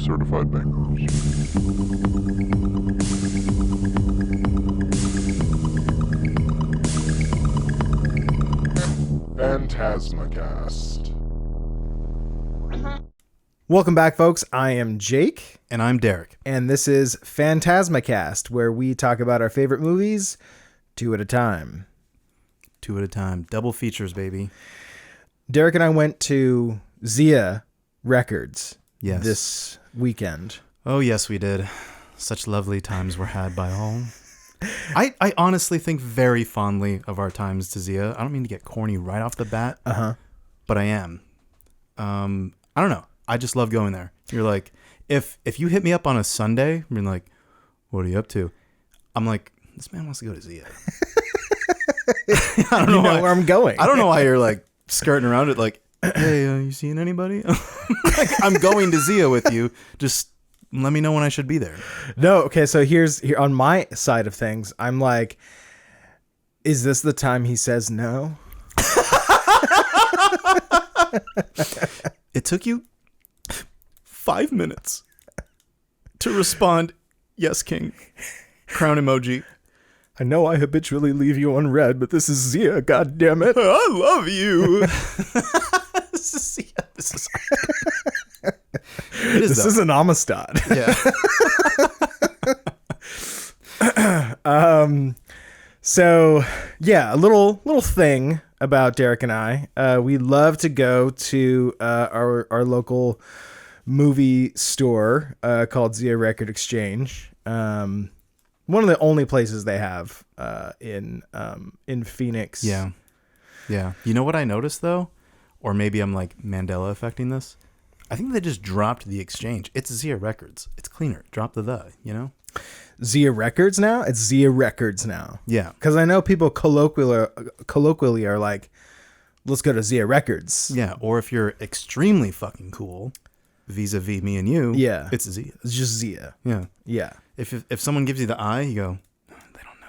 certified bankers. PhantasmaCast. Welcome back, folks. I am Jake. And I'm Derek. And this is PhantasmaCast, where we talk about our favorite movies 2 at a time. 2 at a time. Double features, baby. Derek and I went to Zia Records Yes. this weekend. Oh, yes, we did. Such lovely times were had by all. I honestly think very fondly of our times to Zia. I don't mean to get corny right off the bat, but I am. I don't know. I just love going there. You're like, if you hit me up on a Sunday, you're like, what are you up to? I'm like, this man wants to go to Zia. I don't know where I'm going. I don't know why you're like skirting around it. Like, hey, you seeing anybody? Like, I'm going to Zia with you. Just let me know when I should be there. No, okay. So here on my side of things, I'm like, is this the time he says no? It took you 5 minutes to respond, yes, King. Crown emoji. I know I habitually leave you on red, but this is Zia, God damn it. I love you. This is Zia. This is an Amistad. Yeah. So yeah, a little thing about Derek and I. We love to go to our local movie store called Zia Record Exchange. One of the only places they have in Phoenix. Yeah. Yeah. You know what I noticed though? Or maybe I'm like Mandela affecting this. I think they just dropped the exchange. It's Zia Records. It's cleaner. Drop the, you know? Zia Records now? It's Zia Records now. Yeah. Because I know people colloquially are like, let's go to Zia Records. Yeah. Or if you're extremely fucking cool, vis-a-vis me and you, yeah, it's Zia. It's just Zia. Yeah. Yeah. If someone gives you the eye, you go, oh, they don't know.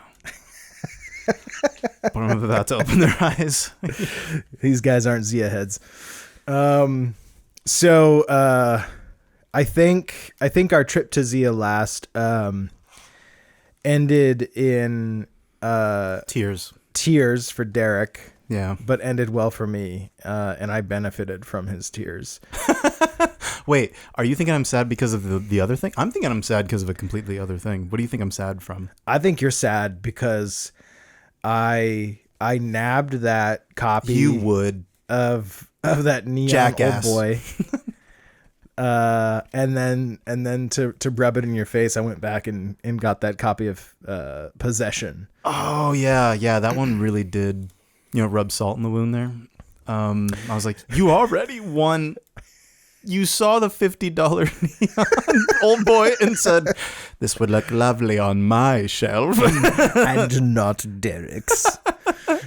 But I'm about to open their eyes. These guys aren't Zia heads. So I think our trip to Zia last ended in Tears for Derek. Yeah. But ended well for me, and I benefited from his tears. Wait, are you thinking I'm sad because of the other thing? I'm thinking I'm sad because of a completely other thing. What do you think I'm sad from? I think you're sad because I nabbed that copy. You would of that neon jackass. Old boy. And then to rub it in your face, I went back and got that copy of Possession. Oh yeah, that one really did, rub salt in the wound there. I was like, you already won. You saw the $50 neon Old Boy and said, this would look lovely on my shelf. And not Derek's.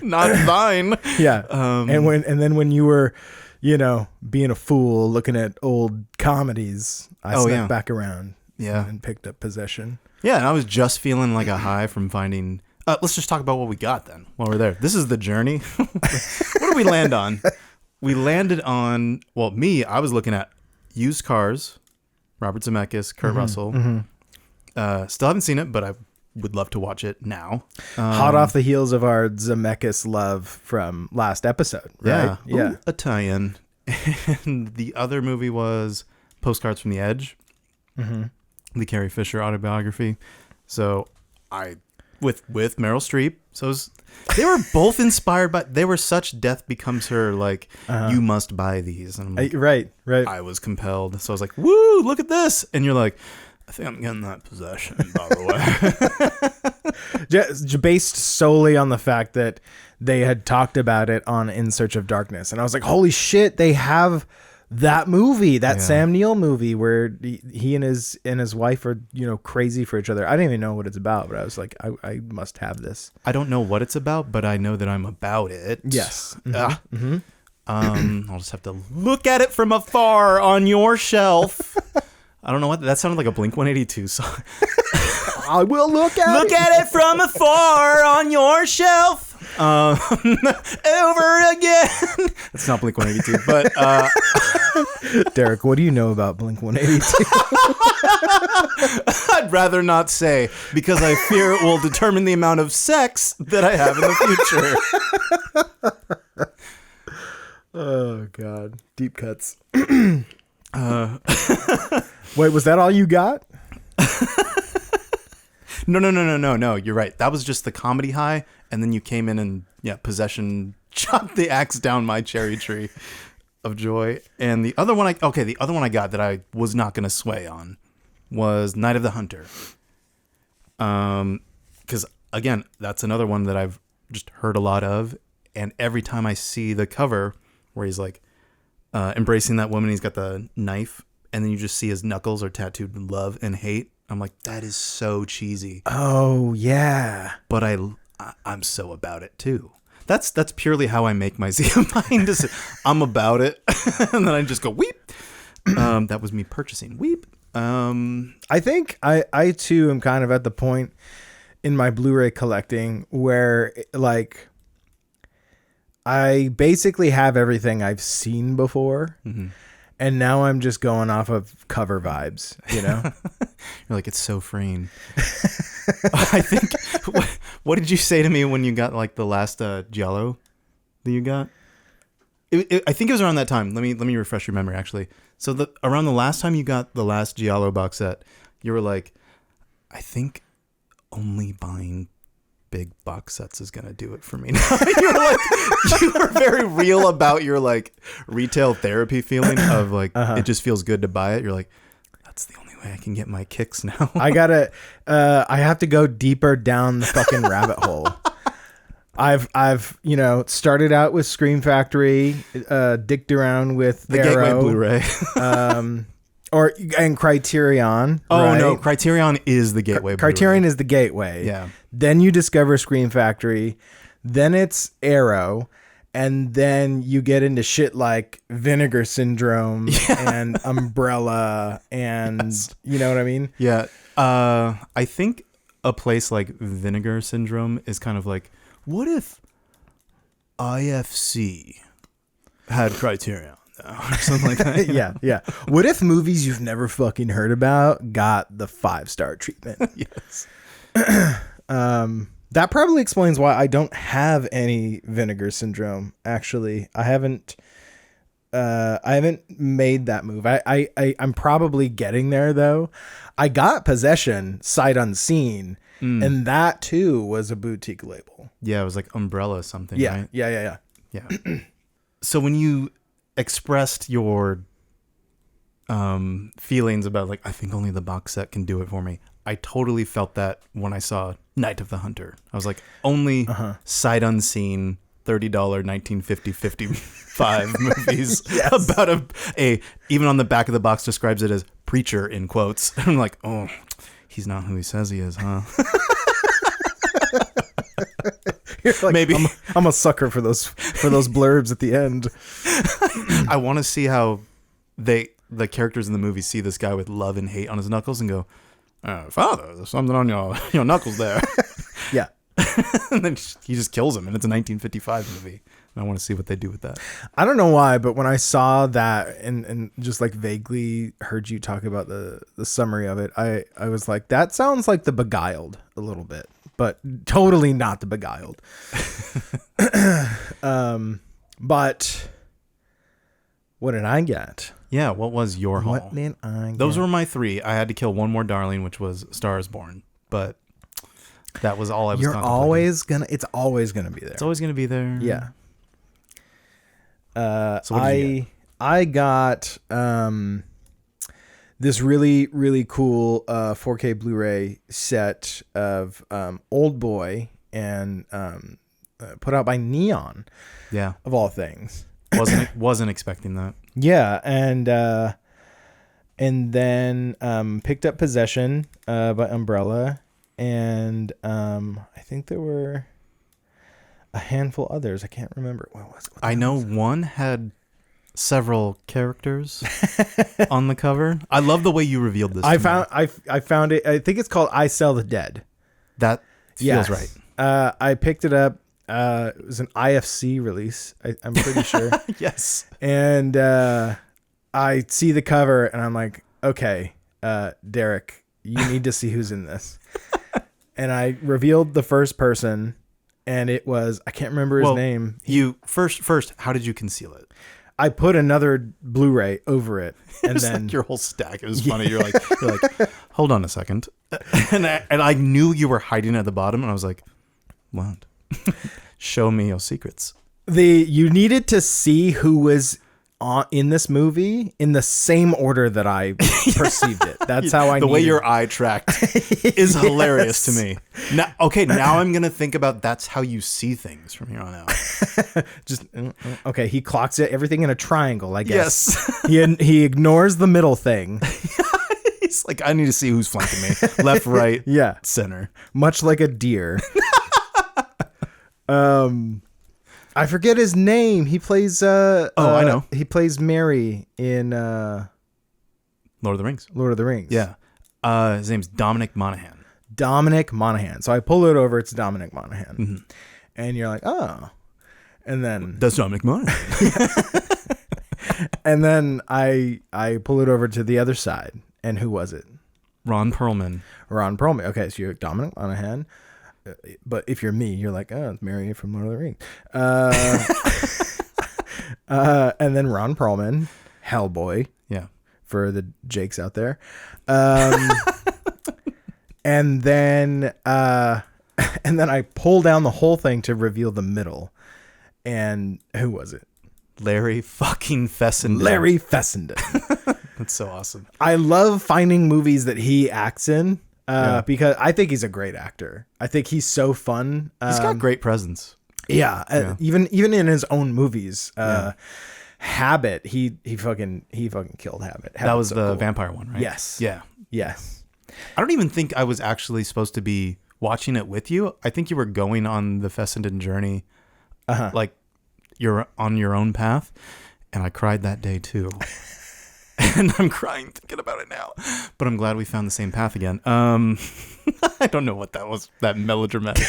Not thine. Yeah. And then when you were, being a fool looking at old comedies, I snuck back around and picked up Possession. Yeah, and I was just feeling like a high from finding... let's just talk about what we got then while we're there. This is the journey. What did we land on? We landed on, I was looking at Used Cars, Robert Zemeckis, Kurt Russell. Mm-hmm. Still haven't seen it, but I would love to watch it now. Hot off the heels of our Zemeckis love from last episode, right? Yeah. Ooh, a tie-in. And the other movie was Postcards from the Edge, the Carrie Fisher autobiography. So with Meryl Streep. So they were both inspired by, they were such Death Becomes Her, like, you must buy these. And I'm like, right. I was compelled. So I was like, woo, look at this. And you're like, I think I'm getting that Possession, by the way. Just based solely on the fact that they had talked about it on In Search of Darkness. And I was like, holy shit, they have that movie, that Sam Neill movie where he and his wife are, crazy for each other. I didn't even know what it's about, but I was like, I must have this. I don't know what it's about, but I know that I'm about it. Yes. I'll just have to look at it from afar on your shelf. I don't know what that sounded like, a Blink-182 song. I will look at it from afar on your shelf. Over again. That's not Blink-182, but Derek, what do you know about Blink-182? I'd rather not say because I fear it will determine the amount of sex that I have in the future. Oh God, deep cuts. Wait, was that all you got? No. You're right. That was just the comedy high, and then you came in and possession chopped the axe down my cherry tree of joy. And the other one I got that I was not going to sway on was Night of the Hunter. Because again, that's another one that I've just heard a lot of, and every time I see the cover where he's like embracing that woman, he's got the knife, and then you just see his knuckles are tattooed with love and hate. I'm like, that is so cheesy. Oh yeah, but I'm so about it too. That's purely how I make my Zia mind. I'm about it, and then I just go weep. That was me purchasing weep. I think I too am kind of at the point in my Blu-ray collecting where like I basically have everything I've seen before. Mm-hmm. And now I'm just going off of cover vibes, you know? You're like, it's so freeing. I think, what did you say to me when you got like the last Giallo that you got? I think it was around that time. Let me refresh your memory, actually. So around the last time you got the last Giallo box set, you were like, I think only buying big box sets is gonna do it for me now. You were very real about your like retail therapy feeling of like it just feels good to buy it. You're like, that's the only way I can get my kicks now. I have to go deeper down the fucking rabbit hole. I've started out with Scream Factory, dicked around with the Arrow, Gateway Blu-ray, and Criterion. Oh right? no, Criterion is the gateway. Criterion is the gateway. Yeah. Then you discover Scream Factory, then it's Arrow, and then you get into shit like Vinegar Syndrome and Umbrella, and you know what I mean? Yeah. I think a place like Vinegar Syndrome is kind of like, what if IFC had Criterion? Or something like that. Yeah. What if movies you've never fucking heard about got the 5-star treatment? Yes. That probably explains why I don't have any Vinegar Syndrome. Actually, I haven't made that move. I'm probably getting there though. I got Possession sight unseen, and that too was a boutique label. Yeah, it was like Umbrella something. Yeah, right? yeah. So when you expressed your feelings about like, I think only the box set can do it for me, I totally felt that when I saw Night of the Hunter. I was like, only sight unseen $30 1950-55 movies about a even on the back of the box describes it as preacher in quotes. I'm like, oh, he's not who he says he is, huh? Like, maybe I'm a sucker for those blurbs at the end. I want to see how the characters in the movie see this guy with love and hate on his knuckles and go, Father, there's something on your knuckles there. Yeah. And then he just kills him, and it's a 1955 movie. And I want to see what they do with that. I don't know why, but when I saw that and just like vaguely heard you talk about the summary of it, I was like, that sounds like The Beguiled a little bit, but totally not The Beguiled. But what did I get? Yeah, what was your haul? What did I get? Those were my 3. I had to kill one more darling, which was Star is Born, but that was all I was contemplating. It's always gonna be there. It's always gonna be there. Yeah. So what did you get? I got this really, really cool 4K Blu-ray set of Old Boy and put out by Neon. Yeah. Of all things. Wasn't expecting that. Yeah, and then picked up Possession by Umbrella, and I think there were a handful others. I can't remember. What was it? I know one had several characters on the cover. I love the way you revealed this. I found it. I think it's called I Sell the Dead. That feels right. I picked it up. It was an IFC release. I'm pretty sure. Yes. And I see the cover and I'm like, okay, Derek, you need to see who's in this. And I revealed the first person, and it was, I can't remember his name. You first, how did you conceal it? I put another Blu-ray over it, and It's then like your whole stack. It was funny. You're like, hold on a second, and I knew you were hiding at the bottom, and I was like, what? Show me your secrets. you needed to see who was in this movie in the same order that I perceived it. That's how I the way needed your eye tracked is hilarious to me. Now I'm gonna think about that's how you see things from here on out. Just okay. He clocks it everything in a triangle, I guess. Yes. he ignores the middle thing. He's like, I need to see who's flanking me. Left, right, Yeah, center. much like a deer. I forget his name. He plays. I know. He plays Mary in Lord of the Rings. Lord of the Rings. Yeah. His name's Dominic Monaghan. Dominic Monaghan. So I pull it over. It's Dominic Monaghan, Mm-hmm. and you're like, oh. And then That's Dominic Monaghan. and then I pull it over to the other side. And who was it? Ron Perlman. Ron Perlman. Okay, so you're Dominic Monaghan. But if you're me, you're like, oh, it's Mary from Lord of the Rings. And then Ron Perlman, Hellboy, Yeah. for the Jakes out there. And then I pull down the whole thing to reveal the middle. And who was it? Larry fucking Fessenden. Larry Fessenden. That's so awesome. I love finding movies that he acts in. Because I think he's a great actor. I think he's so fun. He's got great presence. Yeah, even in his own movies. Habit, he fucking killed Habit. That was Habit's so the cool. vampire one, right? Yes. Yeah. Yes. I don't even think I was actually supposed to be watching it with you. I think you were going on the Fessenden journey, like you're on your own path, and I cried that day too. And I'm crying thinking about it now, but I'm glad we found the same path again. I don't know what that was. That melodramatic.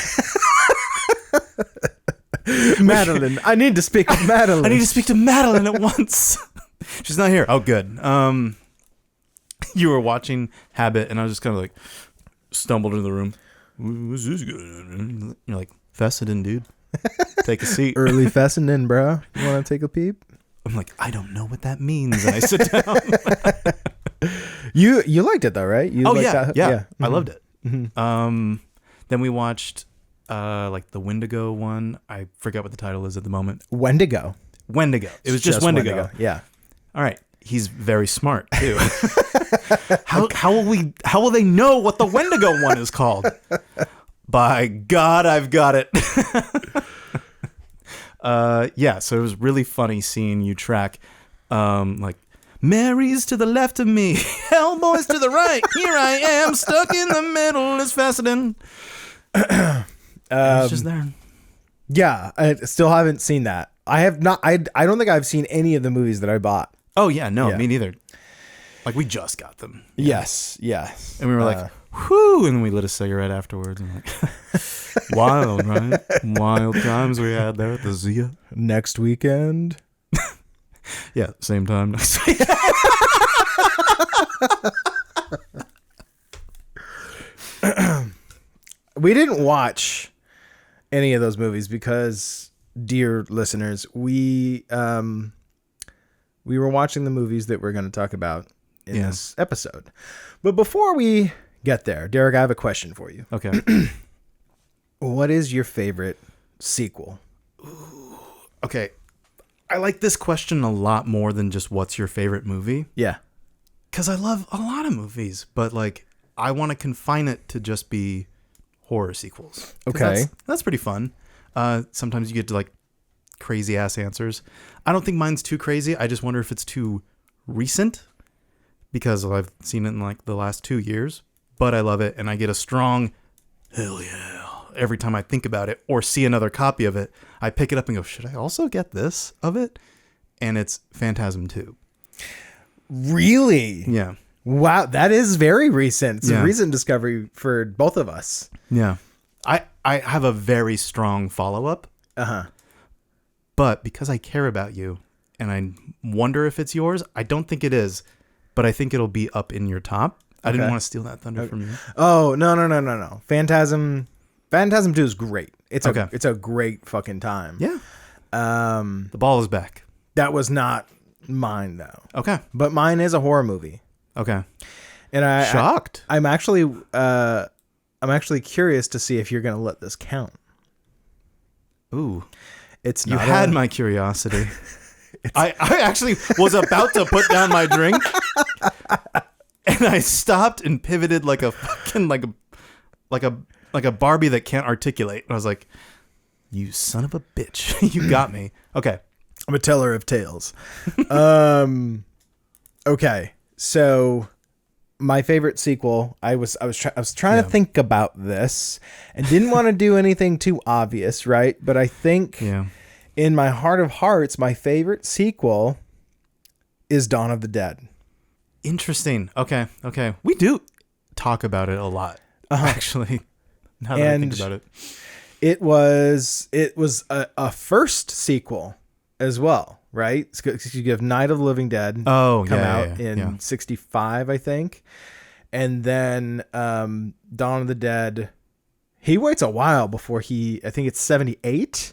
Madeline, I need to speak with Madeline. I need to speak to Madeline at once. She's not here. Oh, good. You were watching Habit, and I was just kind of like stumbled into the room. What's this good? You're like, Fessenden, dude. Take a seat. Early Fessenden, bro. You want to take a peep? I'm like, I don't know what that means. And I sit down. You liked it though, right? You liked that? Yeah. I Mhm. loved it. Mhm. Then we watched like the Wendigo one. I forget what the title is at the moment. Wendigo. Wendigo. It was just Wendigo. Yeah. All right. He's very smart too. how will they know what the Wendigo one is called? By God, I've got it. So it was really funny seeing you track like Mary's to the left of me, Hellboy's to the right, here I am stuck in the middle is Fessenden. It's just there. Yeah, I still haven't seen that. I have not. I don't think I've seen any of the movies that I bought. Oh yeah, no, Yeah. me neither. Like we just got them. Yes. And we were like, whoo, and then we lit a cigarette afterwards and like wild, right? Wild times we had there at the Zia. Next weekend. Yeah, same time next week. We didn't watch any of those movies because, dear listeners, we were watching the movies that we're going to talk about in this episode. But before we get there, Derek, I have a question for you. Okay. What is your favorite sequel? Okay. I like this question a lot more than just what's your favorite movie. Yeah. Because I love a lot of movies, but like I want to confine it to just be horror sequels. 'Cause Okay. That's pretty fun. Sometimes you get to like crazy ass answers. I don't think mine's too crazy. I just wonder if it's too recent because I've seen it in like the last 2 years, but I love it. And I get a strong hell yeah every time I think about it or see another copy of it. I pick it up and go, should I also get this of it? And it's Phantasm 2. Really? Yeah. Wow, that is very recent. It's Yeah. a recent discovery for both of us. Yeah. I have a very strong follow-up, Uh-huh. but because I care about you and I wonder if it's yours. I don't think it is, but I think it'll be up in your top. I didn't want to steal that thunder from you. Oh, no. Phantasm 2 is great. It's a great fucking time. Yeah. The ball is back. That was not mine though. Okay. But mine is a horror movie. Okay. And Shocked. I'm actually curious to see if you're going to let this count. Ooh. It's You not had my curiosity. I actually was about to put down my drink, and I stopped and pivoted like a fucking like a Barbie that can't articulate. And I was like, "You son of a bitch, you got me." Okay, I'm a teller of tales. Okay, so my favorite sequel. I was trying to think about this and didn't want to do anything too obvious, right? But I think in my heart of hearts, my favorite sequel is Dawn of the Dead. Interesting. Okay. We do talk about it a lot, actually. Now that I think about it, it was a first sequel as well, right? You have Night of the Living Dead come out in 65, I think, and then Dawn of the Dead. He waits a while before I think it's 78.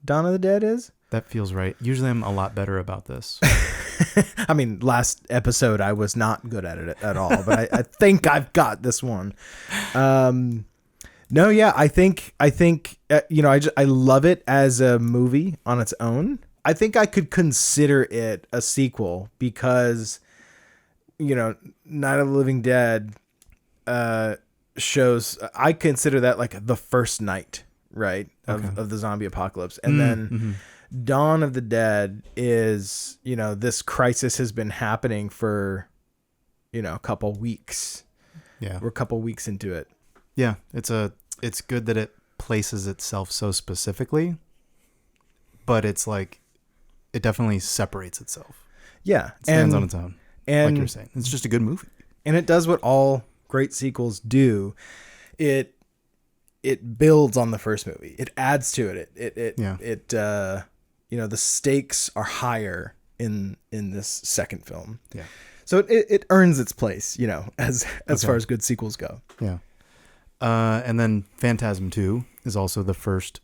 Dawn of the Dead is. That feels right. Usually I'm a lot better about this. I mean, last episode I was not good at it at all, but I think I've got this one. No, yeah, I think I love it as a movie on its own. I think I could consider it a sequel because, Night of the Living Dead shows. I consider that like the first night, right, of the zombie apocalypse, and then Dawn of the Dead is, this crisis has been happening for, a couple weeks. Yeah, we're a couple weeks into it. Yeah, it's good that it places itself so specifically, but it's like it definitely separates itself. Yeah, it stands on its own. And like you're saying, it's just a good movie, and it does what all great sequels do. It builds on the first movie. It adds to it. The stakes are higher in this second film. Yeah. So it earns its place, as far as good sequels go. Yeah. And then Phantasm 2 is also the first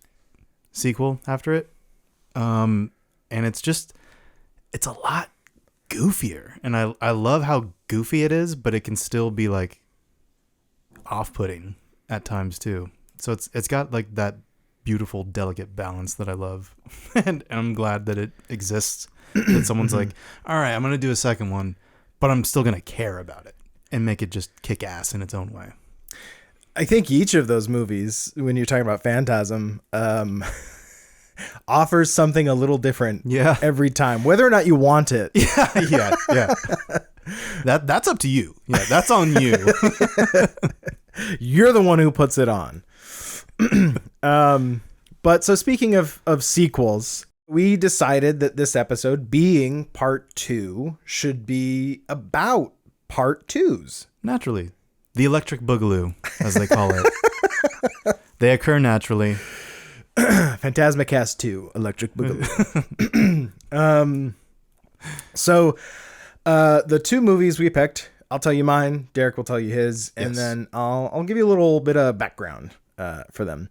sequel after it. And it's a lot goofier. And I love how goofy it is, but it can still be like off-putting at times too. So it's got like that beautiful, delicate balance that I love. And I'm glad that it exists. That someone's like, all right, I'm going to do a second one, but I'm still going to care about it and make it just kick ass in its own way. I think each of those movies, when you're talking about Phantasm, offers something a little different every time, whether or not you want it. Yeah. That's up to you. Yeah, that's on you. You're the one who puts it on. But so speaking of sequels, we decided that this episode, being part 2, should be about part 2s. Naturally. The electric boogaloo, as they call it. They occur naturally. PhantasmaCast 2, electric boogaloo. So the two movies we picked, I'll tell you mine, Derek will tell you his, and then I'll give you a little bit of background for them.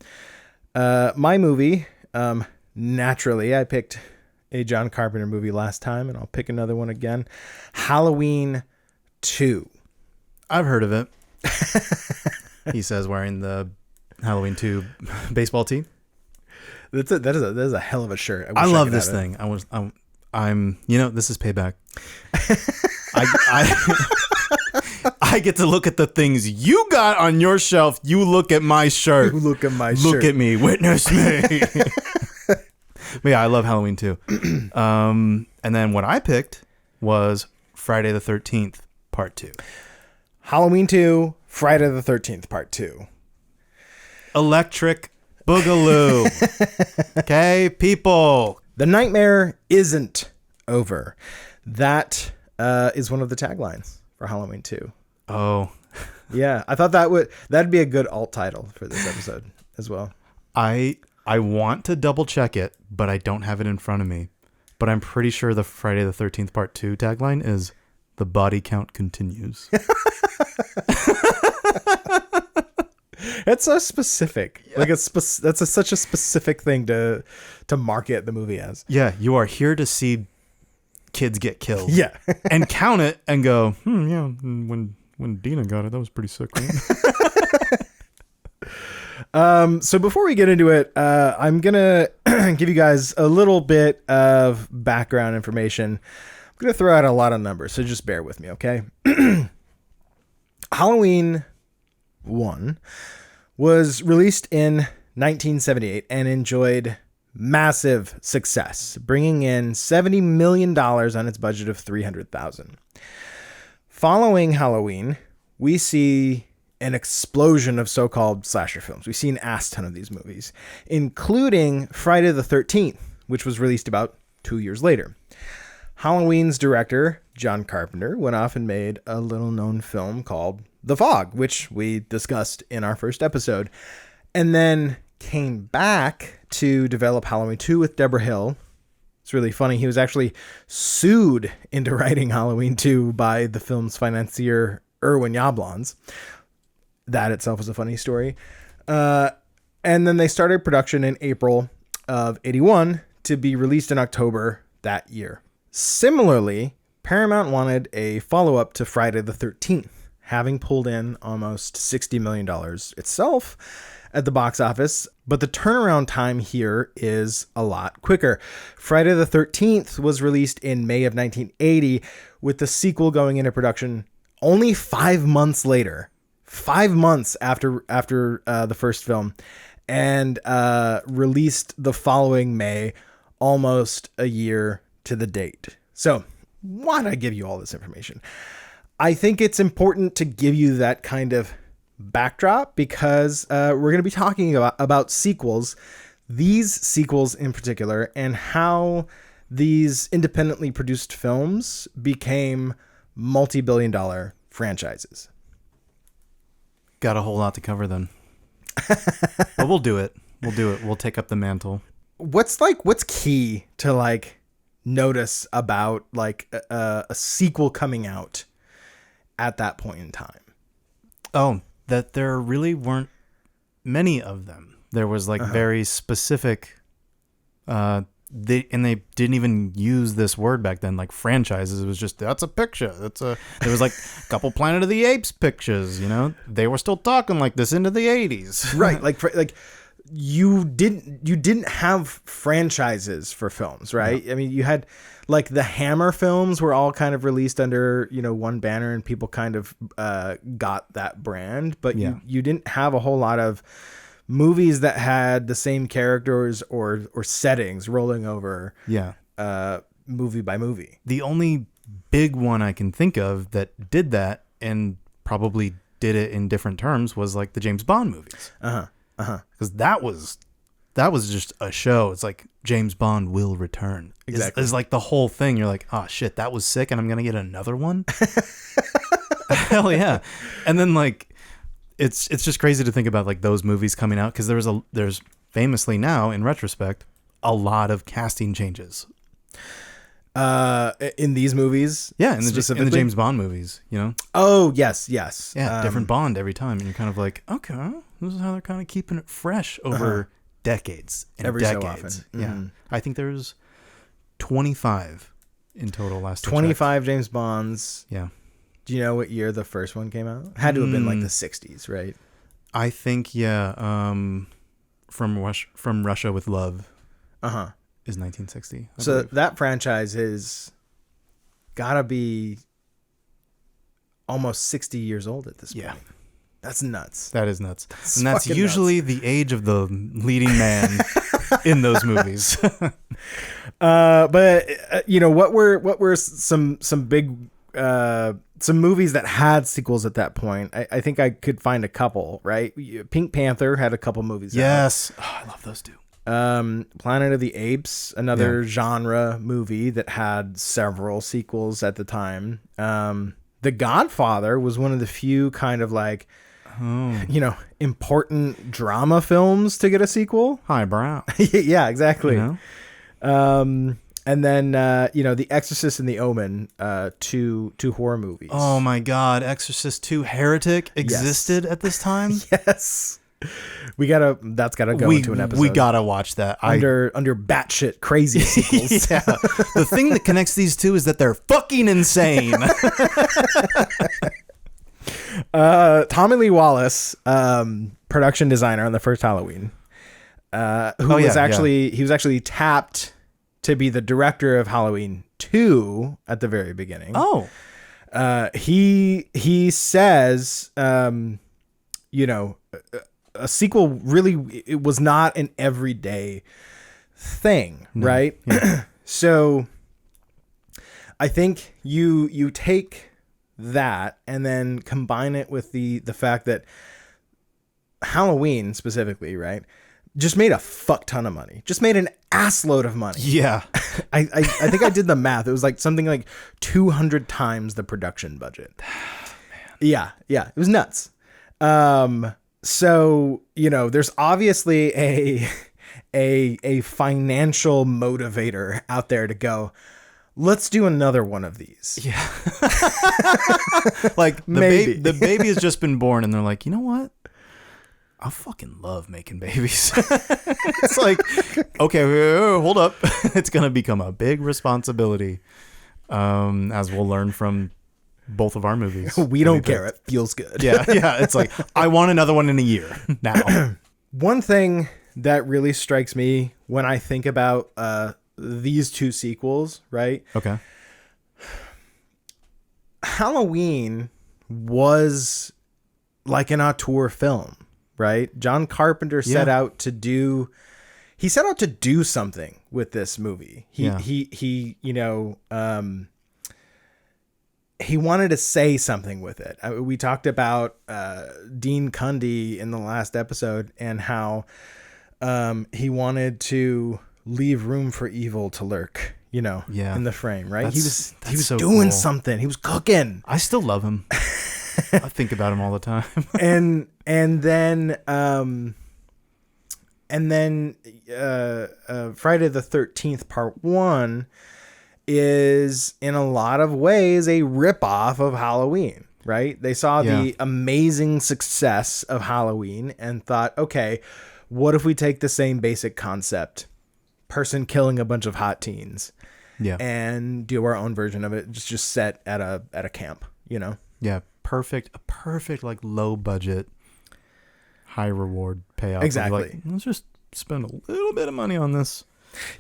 My movie, naturally, I picked a John Carpenter movie last time, and I'll pick another one again. Halloween 2. I've heard of it. He says, wearing the Halloween 2 baseball tee. That is a hell of a shirt. I love this thing. I'm this is payback. I get to look at the things you got on your shelf. You look at my shirt. You look at my shirt. Look at me. Witness me. But yeah, I love Halloween too. And then what I picked was Friday the 13th, part 2. Halloween 2, Friday the 13th, part 2. Electric Boogaloo. Okay, people. The nightmare isn't over. That is one of the taglines for Halloween 2. Oh. Yeah, I thought that'd be a good alt title for this episode as well. I want to double check it, but I don't have it in front of me. But I'm pretty sure the Friday the 13th Part 2 tagline is "The body count continues." It's so specific. Yeah. Like that's such a specific thing to market the movie as. Yeah, you are here to see kids get killed. Yeah. And count it and go, yeah, when Dina got it, that was pretty sick, right? So before we get into it, I'm gonna give you guys a little bit of background information. I'm gonna throw out a lot of numbers, so just bear with me, okay? Halloween 1 was released in 1978 and enjoyed massive success, bringing in $70 million on its budget of $300,000. Following Halloween, we see an explosion of so-called slasher films. We see an ass ton of these movies, including Friday the 13th, which was released about 2 years later. Halloween's director, John Carpenter, went off and made a little-known film called The Fog, which we discussed in our first episode, and then came back to develop Halloween 2 with Deborah Hill. It's really funny. He was actually sued into writing Halloween 2 by the film's financier, Irwin Yablans. That itself is a funny story. And then they started production in April of 81 to be released in October that year. Similarly, Paramount wanted a follow-up to Friday the 13th, having pulled in almost $60 million itself at the box office, but the turnaround time here is a lot quicker. Friday the 13th was released in May of 1980, with the sequel going into production only 5 months later. 5 months after the first film, and released the following May, almost a year to the date. So why did I give you all this information? I think it's important to give you that kind of backdrop because we're going to be talking about sequels, these sequels in particular, and how these independently produced films became multi-billion-dollar franchises. Got a whole lot to cover then. But we'll do it. We'll take up the mantle. What's key to notice about a sequel coming out at that point in time? Oh, that there really weren't many of them. There was very specific, they didn't even use this word back then, like franchises. It was just, that's a picture. There was a couple Planet of the Apes pictures, they were still talking like this into the 80s. Right. Like you didn't have franchises for films, right? No. I mean, you had the Hammer films were all kind of released under, one banner, and people kind of got that brand, but you didn't have a whole lot of movies that had the same characters or settings rolling over movie by movie. The only big one I can think of that did that, and probably did it in different terms, was the James Bond movies. Because that was just a show. It's like James Bond will return. Exactly. It's the whole thing. You're like, oh shit, that was sick, and I'm gonna get another one. Hell yeah! And then it's just crazy to think about those movies coming out, because there's famously now in retrospect a lot of casting changes. In these movies, in the James Bond movies, Oh yes. Yeah, different Bond every time, and you're kind of like, okay, this is how they're kind of keeping it fresh over decades and every decades. so often. Yeah, mm-hmm. I think there's 25 in total. 25 James Bonds. Yeah. Do you know what year the first one came out? Had to have been the 60s, right? I think From Russia with Love. Is 1960. So that franchise is gotta be almost 60 years old at this point. Yeah. That's nuts. That is nuts. And that's usually the age of the leading man in those movies. But what were some big some movies that had sequels at that point? I think I could find a couple, right? Pink Panther had a couple movies. Yes. I love those two. Planet of the Apes, another genre movie that had several sequels at the time. The Godfather was one of the few kind of important drama films to get a sequel. Highbrow. Yeah, exactly. And then The Exorcist and The Omen, two horror movies. Oh my God, Exorcist 2 Heretic existed at this time? Yes. That's gotta go into an episode. We gotta watch that. Under batshit crazy sequels. Yeah. The thing that connects these two is that they're fucking insane. Tommy Lee Wallace, production designer on the first Halloween, was actually tapped to be the director of Halloween 2 at the very beginning. Oh. He says, a sequel really, it was not an everyday thing, right? Yeah. So I think you take that and then combine it with the fact that Halloween specifically, right, just made a fuck ton of money. Just made an ass load of money. Yeah. I think I did the math. It was like something like 200 times the production budget. Yeah. It was nuts. So, there's obviously a financial motivator out there to go, let's do another one of these. Yeah. Like the baby has just been born and they're like, you know what? I fucking love making babies. It's like, okay, hold up. It's going to become a big responsibility. As we'll learn from both of our movies. We don't care. It feels good. Yeah. It's like, I want another one in a year now. One thing that really strikes me when I think about these two sequels, right? Okay. Halloween was like an auteur film, right? John Carpenter set out to do something with this movie. He wanted to say something with it. We talked about Dean Cundy in the last episode and how he wanted to leave room for evil to lurk, in the frame, right? He was so doing cool. Something. He was cooking. I still love him. I think about him all the time. and then Friday the 13th Part 1 is in a lot of ways a ripoff of Halloween, right? They saw the amazing success of Halloween and thought, okay, what if we take the same basic concept, person killing a bunch of hot teens, and do our own version of it, just set at a camp, Yeah, a perfect like low budget, high reward payoff. Exactly. Like, let's just spend a little bit of money on this.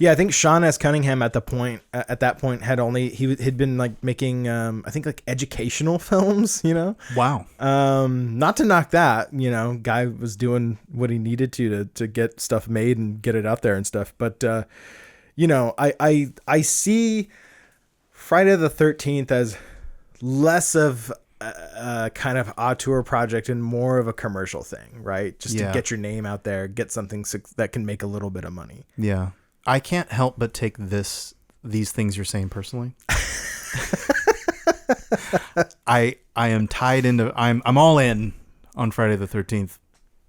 Yeah, I think Sean S. Cunningham at that point had been like making I think like educational films, Wow. Not to knock that, guy was doing what he needed to get stuff made and get it out there and stuff, but I see Friday the 13th as less of a kind of auteur project and more of a commercial thing, right? Just to get your name out there, get something that can make a little bit of money. Yeah. I can't help but take these things you're saying personally. I am tied into, I'm all in on Friday the 13th,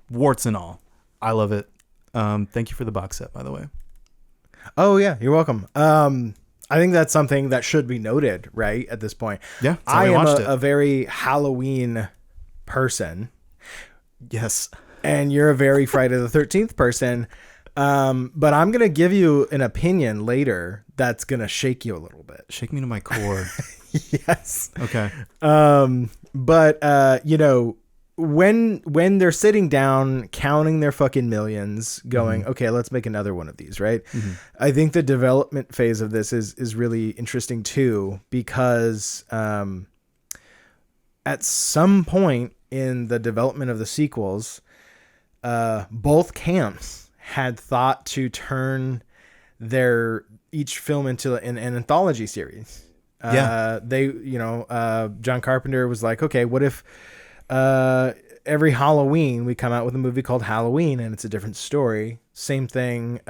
warts and all. I love it. Thank you for the box set, by the way. Oh yeah, you're welcome. I think that's something that should be noted, right, at this point. Yeah, I am a very Halloween person. Yes. And you're a very Friday the 13th person. But I'm going to give you an opinion later that's going to shake you a little bit. Shake me to my core. Yes. Okay. But when they're sitting down, counting their fucking millions, going, okay, let's make another one of these, right? Mm-hmm. I think the development phase of this is really interesting too, because at some point in the development of the sequels, both camps had thought to turn each film into an anthology series. John Carpenter was like, okay, what if every Halloween we come out with a movie called Halloween and it's a different story? Same thing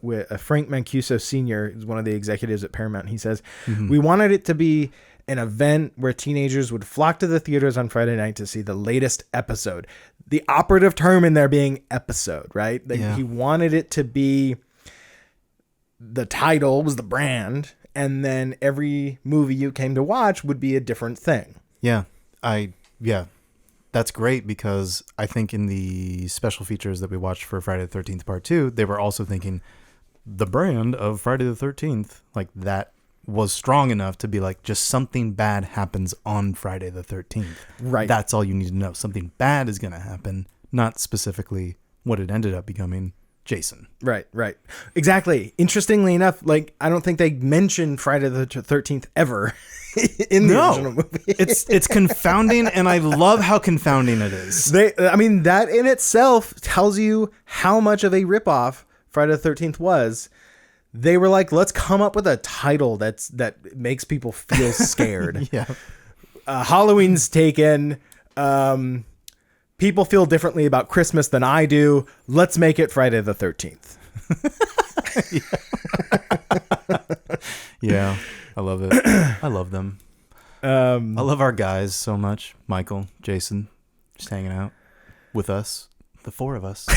with Frank Mancuso Sr. is one of the executives at Paramount. He says, we wanted it to be an event where teenagers would flock to the theaters on Friday night to see the latest episode. The operative term in there being episode, right? He wanted it to be the title was the brand, and then every movie you came to watch would be a different thing. Yeah. That's great, because I think in the special features that we watched for Friday the 13th Part 2, they were also thinking the brand of Friday the 13th, like that was strong enough to be like, just something bad happens on Friday the 13th. Right. That's all you need to know. Something bad is going to happen, not specifically what it ended up becoming, Jason. Right. Exactly. Interestingly enough, like, I don't think they mentioned Friday the 13th ever in the original movie. It's confounding, and I love how confounding it is. That in itself tells you how much of a ripoff Friday the 13th was. They were like, let's come up with a title that makes people feel scared. Yeah. Halloween's taken. People feel differently about Christmas than I do. Let's make it Friday the 13th. Yeah, I love it. I love them. I love our guys so much. Michael, Jason, just hanging out with us. The four of us.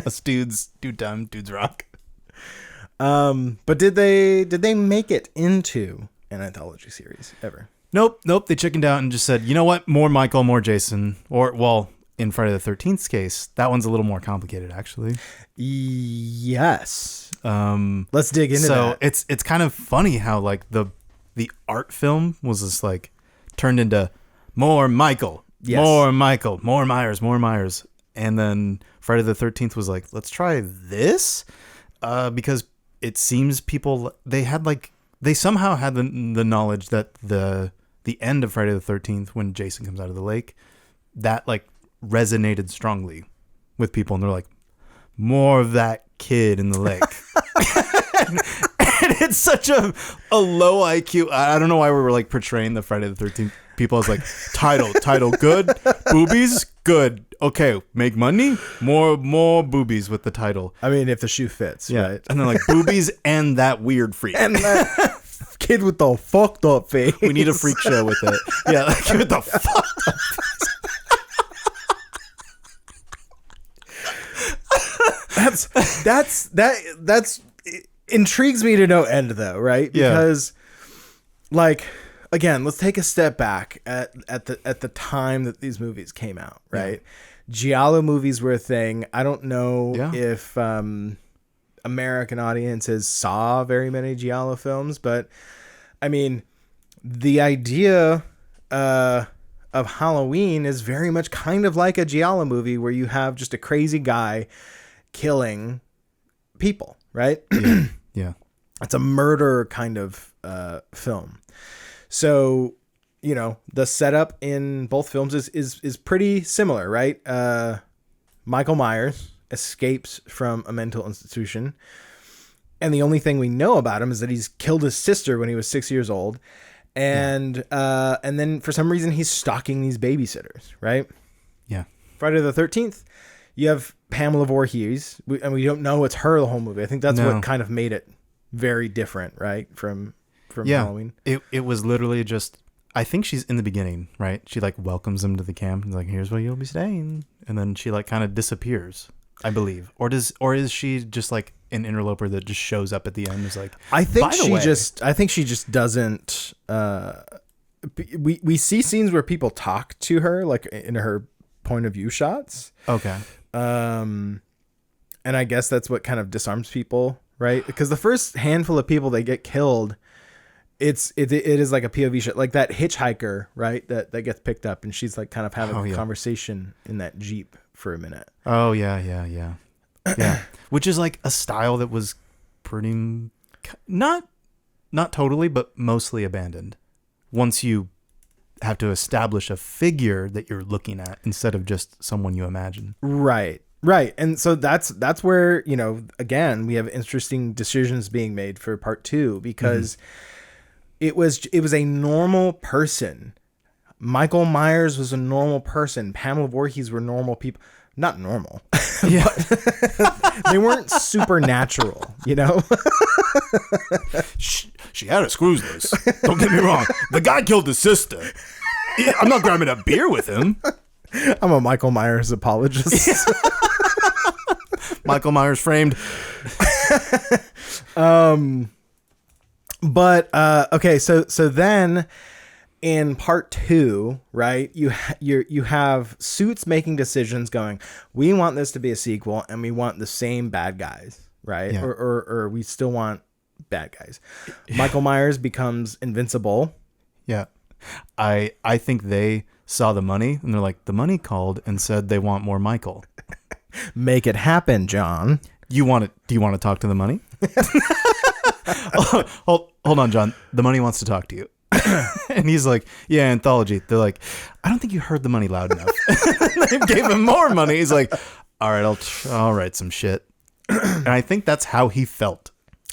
Us dudes, dude time, dudes rock. But did they make it into an anthology series ever? Nope. They chickened out and just said, you know what? More Michael, more Jason. Or, well, in Friday the 13th's case, that one's a little more complicated, actually. Yes. Let's dig into that. So it's kind of funny how like the art film was just like turned into more Michael, yes. more Michael, more Myers. And then Friday the 13th was like, let's try this. Because it seems people, they somehow had the knowledge that the end of Friday the 13th, when Jason comes out of the lake, that like resonated strongly with people, and they're like, more of that kid in the lake. And it's such a low IQ. I don't know why we were like portraying the Friday the 13th people as like, title good, boobies good, okay, make money, more boobies with the title. I mean, if the shoe fits, yeah. right? And then like boobies and that weird freak. And that kid with the fucked up face. We need a freak show with it. Yeah, like kid with the fucked up face. That's intrigues me to no end, though, right? Because, like, again, let's take a step back at the time that these movies came out, right? Yeah. Giallo movies were a thing. I don't know if American audiences saw very many Giallo films, but I mean, the idea of Halloween is very much kind of like a Giallo movie, where you have just a crazy guy killing people, right? Yeah. It's a murder kind of film. So, you know, the setup in both films is pretty similar, right? Michael Myers escapes from a mental institution, and the only thing we know about him is that he's killed his sister when he was 6 years old, and then for some reason he's stalking these babysitters, right? Yeah. Friday the 13th, you have Pamela Voorhees, and we don't know it's her the whole movie. I think that's what kind of made it very different, right, from Halloween. It was literally just, I think she's in the beginning, right? She like welcomes him to the camp and is like, here's where you'll be staying, and then she like kind of disappears, I believe. Or is she just like an interloper that just shows up at the end and is like, I think she just doesn't we see scenes where people talk to her, like in her point of view shots. Okay. And I guess that's what kind of disarms people, right? Because the first handful of people that get killed, it is like a POV shot, like that hitchhiker, right? That gets picked up, and she's like kind of having a conversation in that Jeep for a minute. Oh yeah. Which is like a style that was pretty not totally, but mostly abandoned once you have to establish a figure that you're looking at instead of just someone you imagine. Right. And so that's where, you know, again, we have interesting decisions being made for part 2, because it was a normal person. Michael Myers was a normal person. Pamela Voorhees were normal people. Not normal. Yeah. They weren't supernatural, you know? She had her screws loose. Don't get me wrong. The guy killed his sister. Yeah, I'm not grabbing a beer with him. I'm a Michael Myers apologist. Michael Myers framed. But okay, so then in part 2, right? You have Suits making decisions, going, we want this to be a sequel, and we want the same bad guys, right? Yeah. Or we still want bad guys. Michael Myers becomes invincible. Yeah. I think they saw the money and they're like, the money called and said they want more Michael. Make it happen, John. Do you want to talk to the money? hold on, John. The money wants to talk to you. And he's like, yeah, anthology. They're like, I don't think you heard the money loud enough. They gave him more money. He's like, all right, I'll write some shit. And I think that's how he felt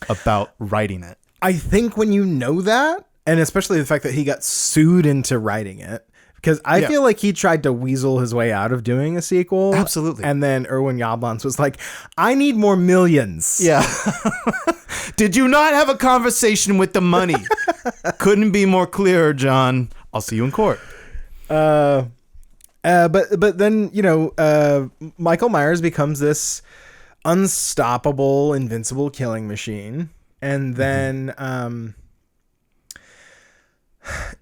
about writing it. I think when you know that, and especially the fact that he got sued into writing it, because I feel like he tried to weasel his way out of doing a sequel. Absolutely. And then Erwin Yablans was like, I need more millions. Yeah. Did you not have a conversation with the money? Couldn't be more clear, John. I'll see you in court. But then, Michael Myers becomes this unstoppable, invincible killing machine. And then, am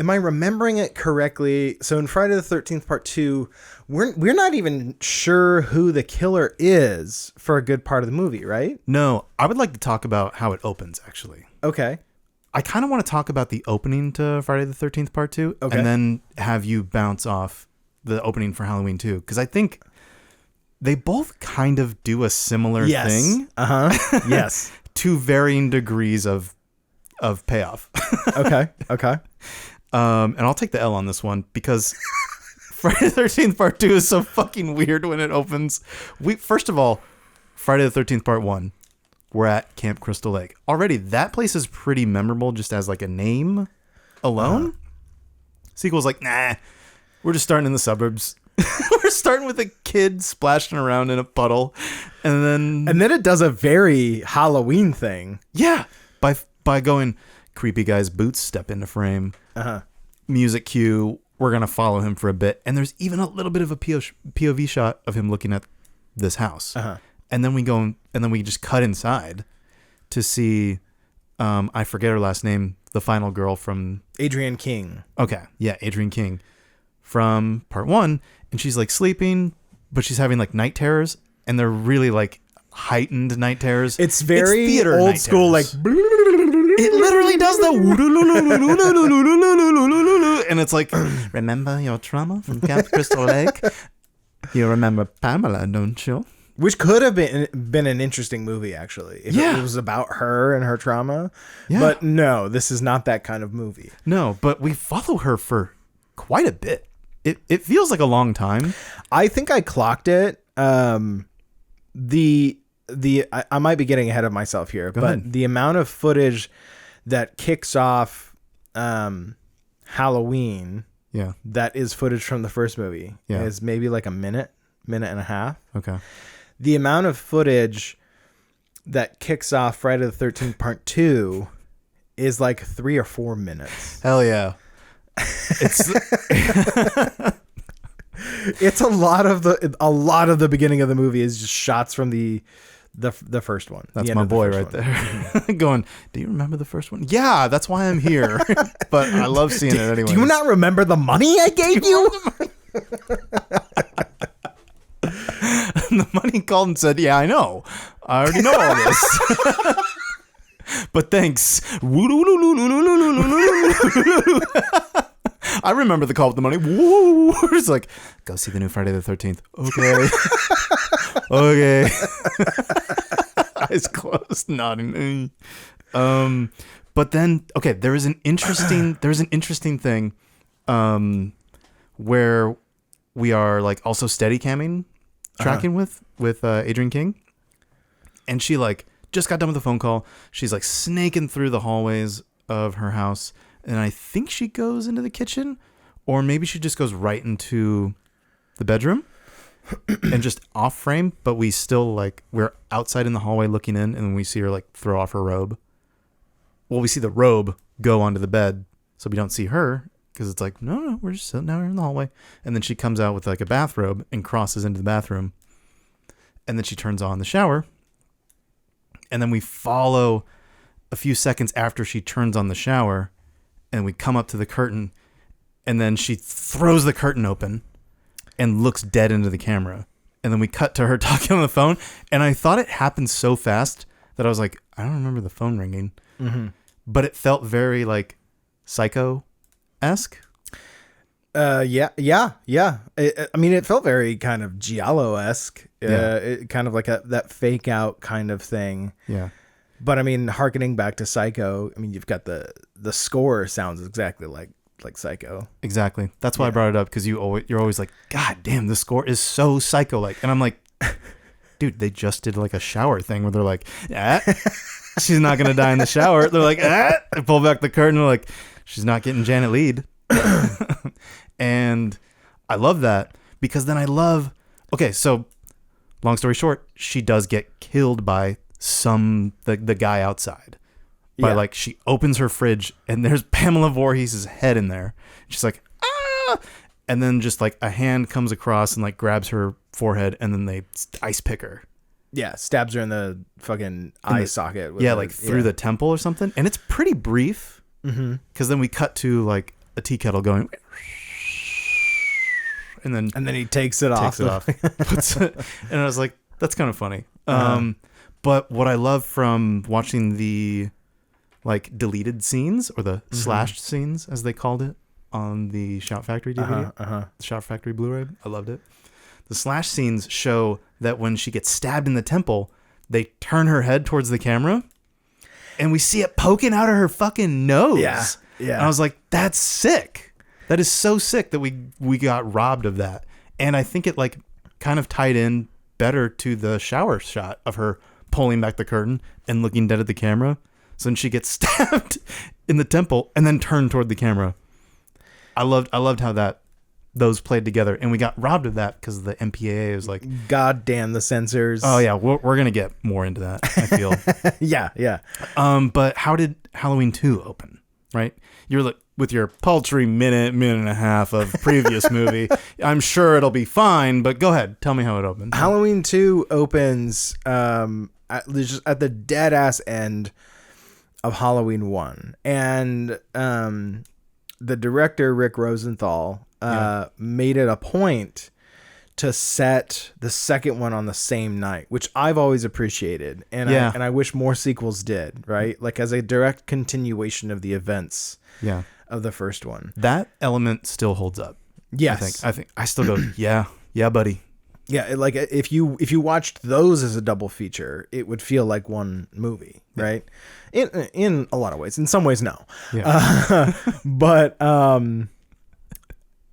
I remembering it correctly? So in Friday the 13th Part 2, we're not even sure who the killer is for a good part of the movie, right? No, I would like to talk about how it opens, actually. Okay. I kind of want to talk about the opening to Friday the 13th Part 2, Okay. and then have you bounce off the opening for Halloween 2, because I think they both kind of do a similar thing. Uh-huh. Yes. To varying degrees of payoff. Okay. And I'll take the L on this one because Friday the 13th Part 2 is so fucking weird when it opens. First of all, Friday the 13th Part 1, we're at Camp Crystal Lake. Already, that place is pretty memorable just as like a name alone. Sequel's like, nah, we're just starting in the suburbs. We're starting with a kid splashing around in a puddle. And then it does a very Halloween thing. Yeah. By going, creepy guy's boots step into frame. Music cue. We're going to follow him for a bit. And there's even a little bit of a POV shot of him looking at this house. And then we just cut inside to see, I forget her last name, the final girl from Adrienne King. Okay. Yeah. Adrienne King from Part 1. And she's like sleeping, but she's having like night terrors. And they're really like heightened night terrors. It's very theater old night school, terrors. like... It literally does the and it's like, remember your trauma from Camp Crystal Lake? You remember Pamela, don't you? Which could have been an interesting movie, actually, if it was about her and her trauma. Yeah. But no, this is not that kind of movie. No, but we follow her for quite a bit. It feels like a long time. I think I clocked it. I might be getting ahead of myself here, Go but ahead. the amount of footage that kicks off Halloween, that is footage from the first movie, is maybe like a minute and a half. Okay. The amount of footage that kicks off Friday the 13th Part 2 is like 3 or 4 minutes. Hell yeah. It's It's a lot of the beginning of the movie is just shots from the first one. That's my boy right there. Going, do you remember the first one? Yeah, that's why I'm here. But I love seeing it anyway. Do you not remember the money I gave you? The money called and said, yeah, I know. I already know all this. But thanks. I remember the call with the money. Woo! It's like, go see the new Friday the 13th. Okay. Okay. Eyes closed, nodding. But then, okay, there's an interesting thing, where we are like also steady camming, tracking with Adrienne King, and she like just got done with the phone call. She's like snaking through the hallways of her house. And I think she goes into the kitchen, or maybe she just goes right into the bedroom and just off frame. But we still like, we're outside in the hallway looking in, and we see her like throw off her robe. Well, we see the robe go onto the bed, so we don't see her because it's like, no, we're just sitting down here in the hallway. And then she comes out with like a bathrobe and crosses into the bathroom. And then she turns on the shower. And then we follow a few seconds after she turns on the shower, and we come up to the curtain, and then she throws the curtain open and looks dead into the camera. And then we cut to her talking on the phone, and I thought it happened so fast that I was like, I don't remember the phone ringing. Mm-hmm. But it felt very like Psycho-esque. Yeah. I mean, it felt very kind of Giallo-esque, kind of like that fake out kind of thing. Yeah. But I mean, harkening back to Psycho, I mean, you've got the score sounds exactly like Psycho. Exactly. That's why I brought it up, because you're always like, God damn, the score is so Psycho-like. And I'm like, dude, they just did like a shower thing where they're like, she's not going to die in the shower. They're like, They pull back the curtain. They're like, she's not getting Janet Leigh. And I love that, because then okay, so long story short, she does get killed by the guy outside. Like, she opens her fridge and there's Pamela Voorhees' head in there. She's like, ah! And then just like a hand comes across and like grabs her forehead, and then they ice pick her. Yeah, stabs her in the fucking eye socket. Through the temple or something. And it's pretty brief, because then we cut to like a tea kettle going, and then he takes it off. Puts it, and I was like, that's kind of funny. But what I love from watching the like deleted scenes, or the slashed scenes as they called it on the Shout Factory DVD, the Shout Factory Blu-ray, I loved it. The slash scenes show that when she gets stabbed in the temple, they turn her head towards the camera, and we see it poking out of her fucking nose. Yeah. And I was like, that's sick. That is so sick that we got robbed of that. And I think it like kind of tied in better to the shower shot of her pulling back the curtain and looking dead at the camera. So then she gets stabbed in the temple and then turned toward the camera. I loved how those played together, and we got robbed of that because the MPAA was like, God damn the censors. Oh yeah, we're gonna get more into that, I feel. yeah. But how did Halloween 2 open? Right, you're like, with your paltry minute and a half of previous movie, I'm sure it'll be fine. But go ahead, tell me how it opens. Halloween 2 opens at the dead ass end of Halloween 1, and the director Rick Rosenthal made it a point to set the second one on the same night, which I've always appreciated, and I wish more sequels did, right? Like as a direct continuation of the events of the first one. That element still holds up. Yes, I think I still go, yeah, buddy. Yeah, like if you watched those as a double feature, it would feel like one movie, right? In a lot of ways. In some ways, no. Yeah. But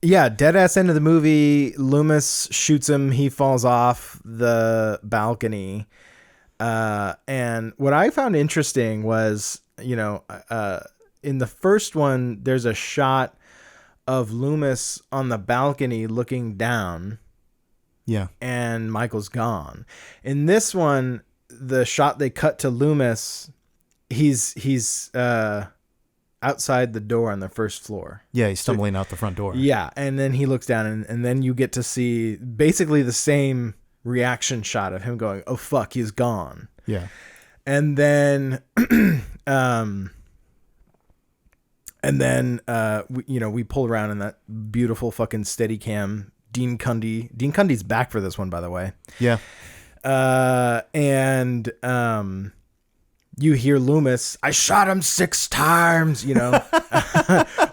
dead ass end of the movie. Loomis shoots him. He falls off the balcony. And what I found interesting was, in the first one, there's a shot of Loomis on the balcony looking down. Yeah. And Michael's gone. In this one, the shot they cut to Loomis, he's outside the door on the first floor. Yeah, he's stumbling out the front door. Yeah, and then he looks down, and then you get to see basically the same reaction shot of him going, "Oh fuck, he's gone." Yeah. And then we pull around in that beautiful fucking Steadicam. Dean Cundy's back for this one, by the way. Yeah. And you hear Loomis, "I shot him 6 times,"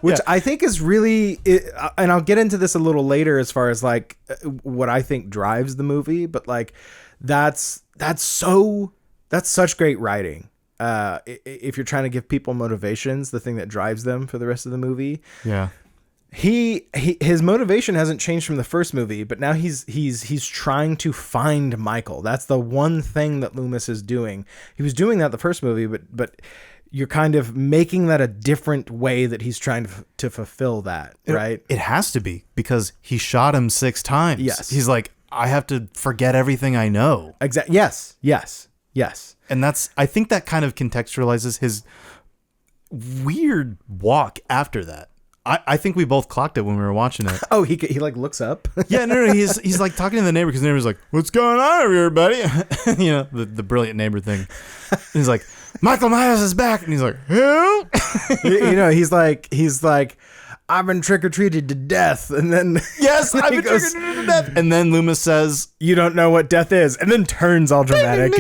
which I think is really, and I'll get into this a little later as far as like what I think drives the movie, but like that's such great writing. If you're trying to give people motivations, the thing that drives them for the rest of the movie. Yeah. His motivation hasn't changed from the first movie, but now he's trying to find Michael. That's the one thing that Loomis is doing. He was doing that the first movie, but you're kind of making that a different way that he's trying to fulfill that, right? It has to be, because he shot him 6 times. Yes. He's like, I have to forget everything I know. Exactly. Yes. And I think that kind of contextualizes his weird walk after that. I think we both clocked it when we were watching it. Oh, he like looks up. Yeah, no, he's like talking to the neighbor, because the neighbor's like, "What's going on over here, buddy?" The brilliant neighbor thing. And he's like, Michael Myers is back, and he's like, who? He's like, I've been trick or treated to death, and then Yes, I've been trick or treated to death. And then Loomis says, you don't know what death is, and then turns all dramatic,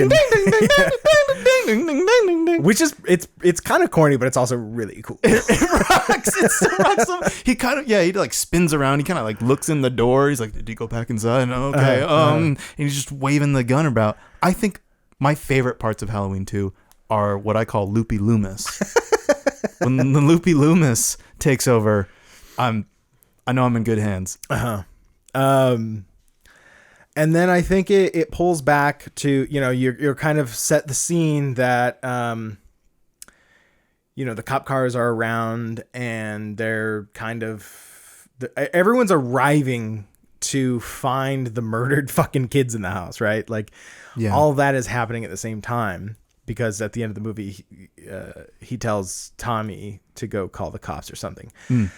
which is it's kind of corny, but it's also really cool. It rocks. It so rocks. He kind of he like spins around. He kind of like looks in the door. He's like, did he go back inside? No, okay. And he's just waving the gun about. I think my favorite parts of Halloween 2 are what I call Loopy Loomis. When the Loopy Loomis takes over, I know I'm in good hands. And then I think it pulls back to, you're kind of set the scene that, the cop cars are around and they're kind of, everyone's arriving to find the murdered fucking kids in the house, right? Like all of that is happening at the same time. Because at the end of the movie, he tells Tommy to go call the cops or something. And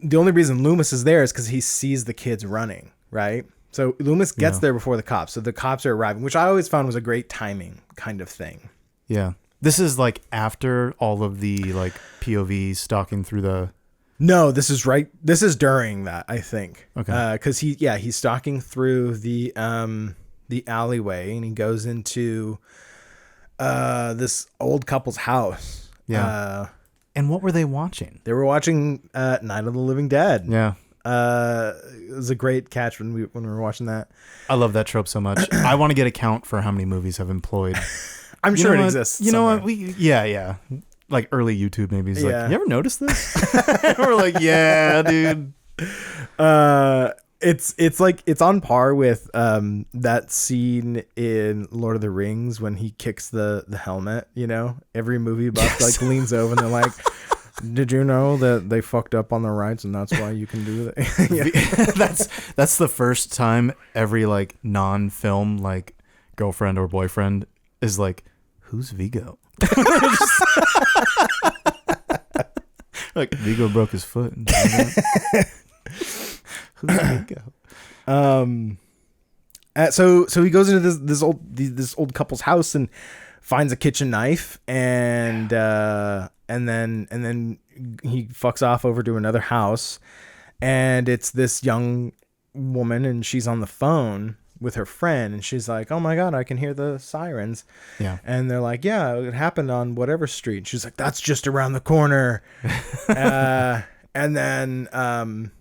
the only reason Loomis is there is because he sees the kids running, right? So Loomis gets there before the cops. So the cops are arriving, which I always found was a great timing kind of thing. Yeah. This is like after all of the like POV stalking through the... No, this is right. This is during that, I think. Okay. Because he's stalking through the alleyway, and he goes into this old couple's house. Yeah. And what were they watching? They were watching Night of the Living Dead. Yeah. It was a great catch when we were watching that. I love that trope so much. I want to get a count for how many movies have employed. I'm sure it exists. You know what? Yeah. Like early YouTube maybe. He's like, you ever notice this? We're like, yeah, dude. It's like it's on par with that scene in Lord of the Rings when he kicks the helmet. Every movie buff like leans over and they're like, "Did you know that they fucked up on the rights and that's why you can do that?" That's the first time every like non-film like girlfriend or boyfriend is like, "Who's Vigo?" Like Vigo broke his foot. Who's Vigo? So he goes into this old couple's house and finds a kitchen knife, and then he fucks off over to another house, and it's this young woman, and she's on the phone with her friend, and she's like, "Oh my God, I can hear the sirens." Yeah. And they're like, "Yeah, it happened on whatever street." And she's like, "That's just around the corner." And then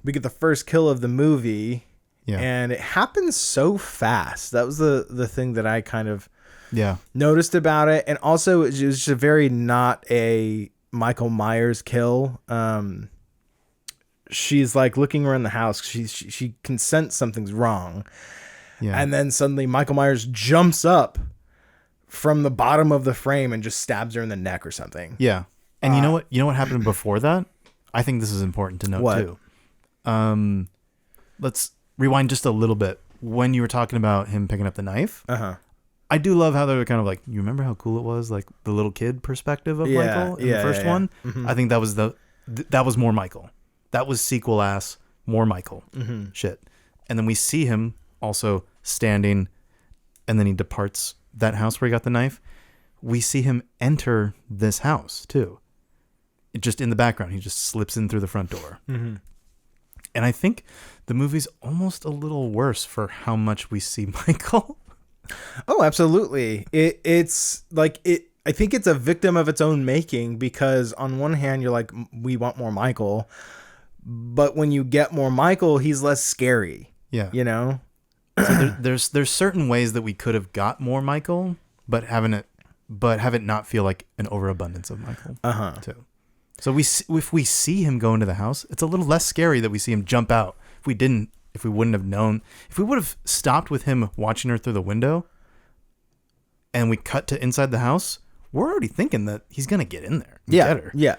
we get the first kill of the movie. Yeah. And it happens so fast. That was the thing that I kind of noticed about it. And also, it was just a very not a Michael Myers kill. She's like looking around the house. She can sense something's wrong. Yeah. And then suddenly Michael Myers jumps up from the bottom of the frame and just stabs her in the neck or something. Yeah. And you know what? You know what happened before that? I think this is important to note too. Let's rewind just a little bit. When you were talking about him picking up the knife, I do love how they were kind of like, you remember how cool it was, like the little kid perspective of Michael in the first one. Mm-hmm. I think that was that was more Michael. That was sequel ass, more Michael shit. And then we see him also standing, and then he departs that house where he got the knife. We see him enter this house too. Just in the background, he just slips in through the front door. Mm-hmm. And I think the movie's almost a little worse for how much we see Michael. Oh, absolutely. It's like it. I think it's a victim of its own making, because on one hand, you're like, we want more Michael, but when you get more Michael, he's less scary. Yeah, So there's certain ways that we could have got more Michael, but have it not feel like an overabundance of Michael. Too. So if we see him go into the house, it's a little less scary that we see him jump out. If we wouldn't have known, if we would have stopped with him watching her through the window, and we cut to inside the house, we're already thinking that he's gonna get in there and get her. Yeah.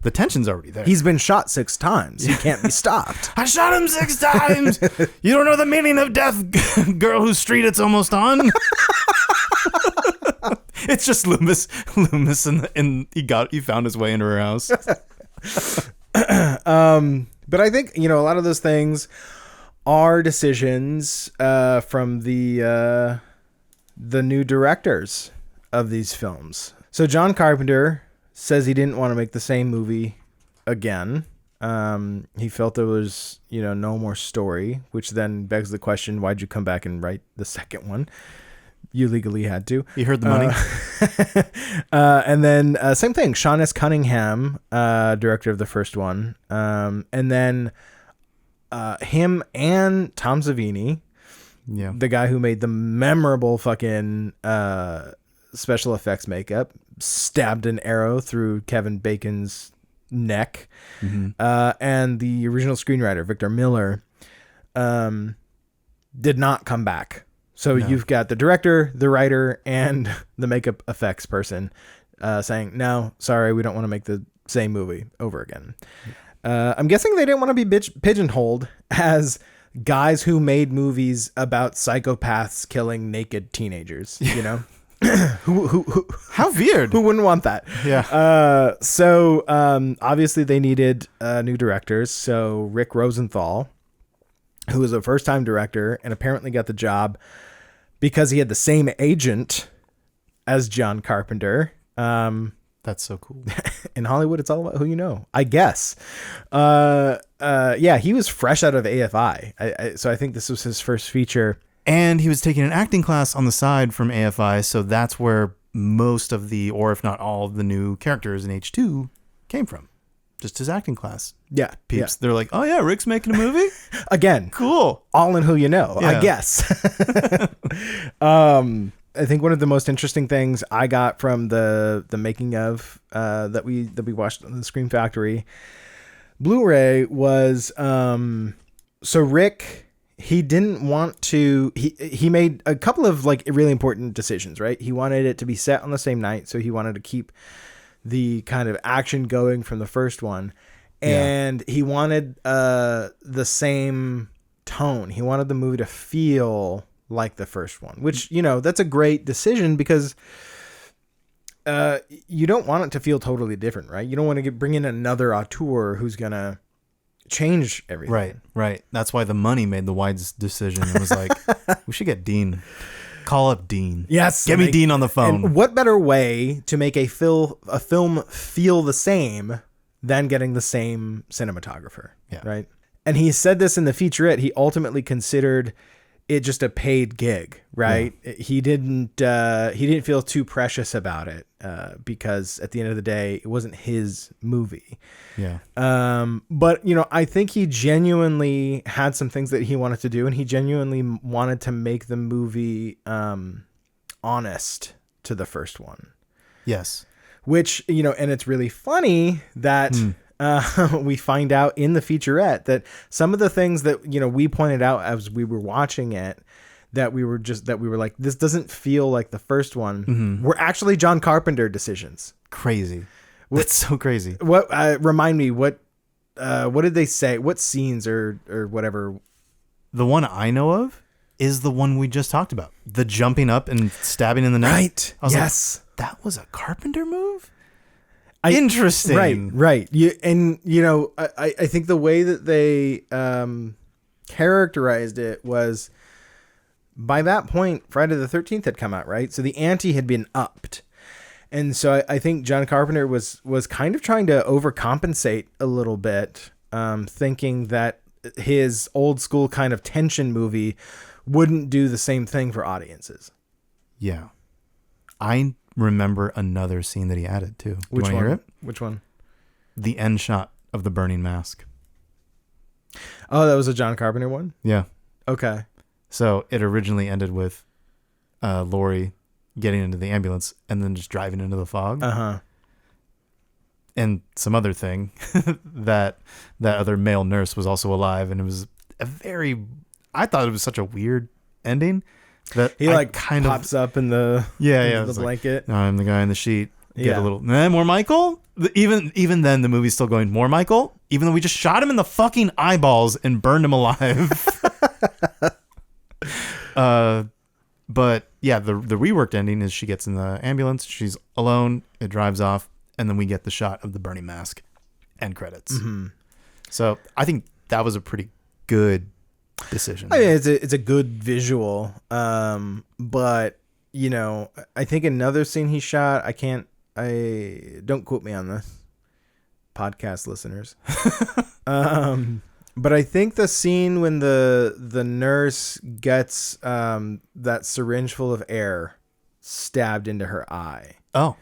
The tension's already there. He's been shot 6 times. He can't be stopped. I shot him 6 times. You don't know the meaning of death, girl whose street it's almost on. It's just Loomis, and he found his way into her house. But I think a lot of those things are decisions from the new directors. of these films. So John Carpenter says he didn't want to make the same movie again. He felt there was, no more story, which then begs the question, why'd you come back and write the second one? You legally had to. You heard the money. And then same thing, Sean S. Cunningham, director of the first one. And then him and Tom Savini, the guy who made the memorable fucking special effects makeup, stabbed an arrow through Kevin Bacon's neck, and the original screenwriter Victor Miller did not come back. So you've got the director, the writer, and the makeup effects person saying, no, sorry, we don't want to make the same movie over again. I'm guessing they didn't want to be pigeonholed as guys who made movies about psychopaths killing naked teenagers, who How weird. Who wouldn't want that? Yeah. So obviously they needed new directors. So Rick Rosenthal, who was a first-time director and apparently got the job because he had the same agent as John Carpenter. That's so cool. In Hollywood, it's all about who you know, I guess. He was fresh out of AFI. So I think this was his first feature. And he was taking an acting class on the side from AFI, so that's where most of the, or if not all of the new characters in H2 came from. Just his acting class. Yeah. Peeps. They're like, oh yeah, Rick's making a movie? Again. Cool. All in who you know, Yeah. I guess. I think one of the most interesting things I got from the making of that we watched on the Scream Factory Blu-ray was so Rick, he didn't want to, he made a couple of like really important decisions, right? He wanted it to be set on the same night, so he wanted to keep the kind of action going from the first one, and he wanted the same tone. He wanted the movie to feel like the first one, which, that's a great decision because you don't want it to feel totally different, right? You don't want to bring in another auteur who's gonna change everything. Right. That's why the money made the wise decision. It was like, we should get Dean. Call up Dean. Yes. Get me Dean on the phone. And what better way to make a film feel the same than getting the same cinematographer? Yeah. Right. And he said this in the featurette. He ultimately considered it just a paid gig, right? Yeah. He didn't feel too precious about it because at the end of the day, it wasn't his movie. Yeah. But I think he genuinely had some things that he wanted to do, and he genuinely wanted to make the movie honest to the first one. Yes. Which, and it's really funny that we find out in the featurette that some of the things that, we pointed out as we were watching it, that we were like, this doesn't feel like the first one, were actually John Carpenter decisions. Crazy. That's so crazy. What remind me, what did they say? What scenes or whatever? The one I know of is the one we just talked about. The jumping up and stabbing in the neck. Right. I was yes. like, that was a Carpenter move? Interesting. Right. I think the way that they characterized it was, by that point, Friday the 13th had come out, right? So the ante had been upped. And so I think John Carpenter was kind of trying to overcompensate a little bit, thinking that his old school kind of tension movie wouldn't do the same thing for audiences. Yeah. I remember another scene that he added too. Do you want to hear it? Which one? The end shot of the burning mask. Oh, that was a John Carpenter one? Yeah. Okay. So it originally ended with Laurie getting into the ambulance and then just driving into the fog. Uh-huh. And some other thing that other male nurse was also alive, and it was I thought it was such a weird ending that he kind of pops up in the the blanket. Like, I'm the guy in the sheet. Get a little more Michael. Even then, the movie's still going more Michael, even though we just shot him in the fucking eyeballs and burned him alive. But yeah, the reworked ending is she gets in the ambulance, she's alone, it drives off, and then we get the shot of the burning mask and credits. Mm-hmm. So I think that was a pretty good decision. I mean, it's a good visual, but you know, I think another scene he shot, don't quote me on this, podcast listeners. But I think the scene when the nurse gets that syringe full of air stabbed into her eye. Oh,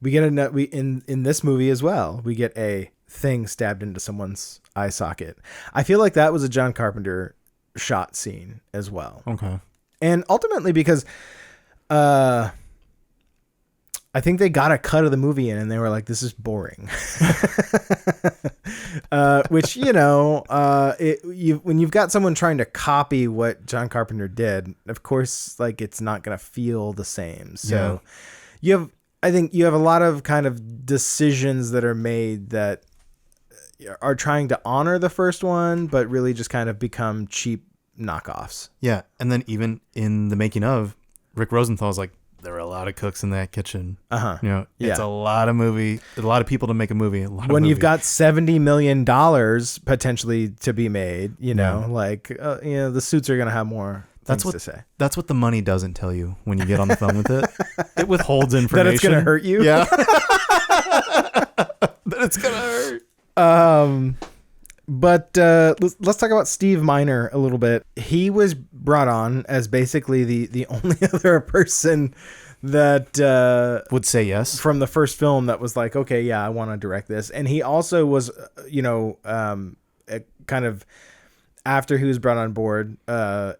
We get in this movie as well. We get a thing stabbed into someone's eye socket. I feel like that was a John Carpenter shot scene as well. okay. And ultimately because I think they got a cut of the movie in and they were like, this is boring. Which, you know, when you've got someone trying to copy what John Carpenter did, of course, like it's not going to feel the same. So I think you have a lot of kind of decisions that are made that are trying to honor the first one, but really just kind of become cheap knockoffs. Yeah. And then even in the making of, Rick Rosenthal's like, there were a lot of cooks in that kitchen. Uh-huh. You know, it's a lot of people to make a movie. When you've got $70 million potentially to be made, you know, the suits are going to have more things to say. That's what the money doesn't tell you when you get on the phone with it. It withholds information. That it's going to hurt you? Yeah. That it's going to hurt. But let's talk about Steve Miner a little bit. He was brought on as basically the only other person that would say yes from the first film that was like, okay, yeah, I want to direct this. And he also was, kind of after he was brought on board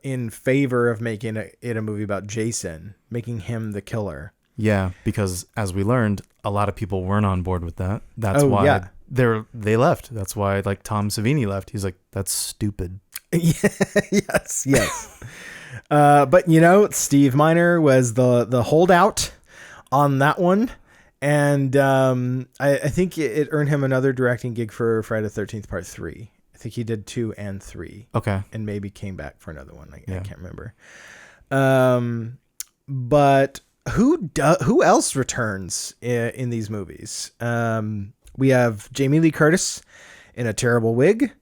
in favor of making it a movie about Jason, making him the killer. Yeah, because as we learned, a lot of people weren't on board with that. That's why they left. That's why like Tom Savini left. He's like, that's stupid. Yes. But you know, Steve Miner was the holdout on that one. And I think it earned him another directing gig for Friday the 13th Part 3. I think he did 2 and 3. Okay. And maybe came back for another one. I can't remember. But who else returns in these movies? We have Jamie Lee Curtis in a terrible wig.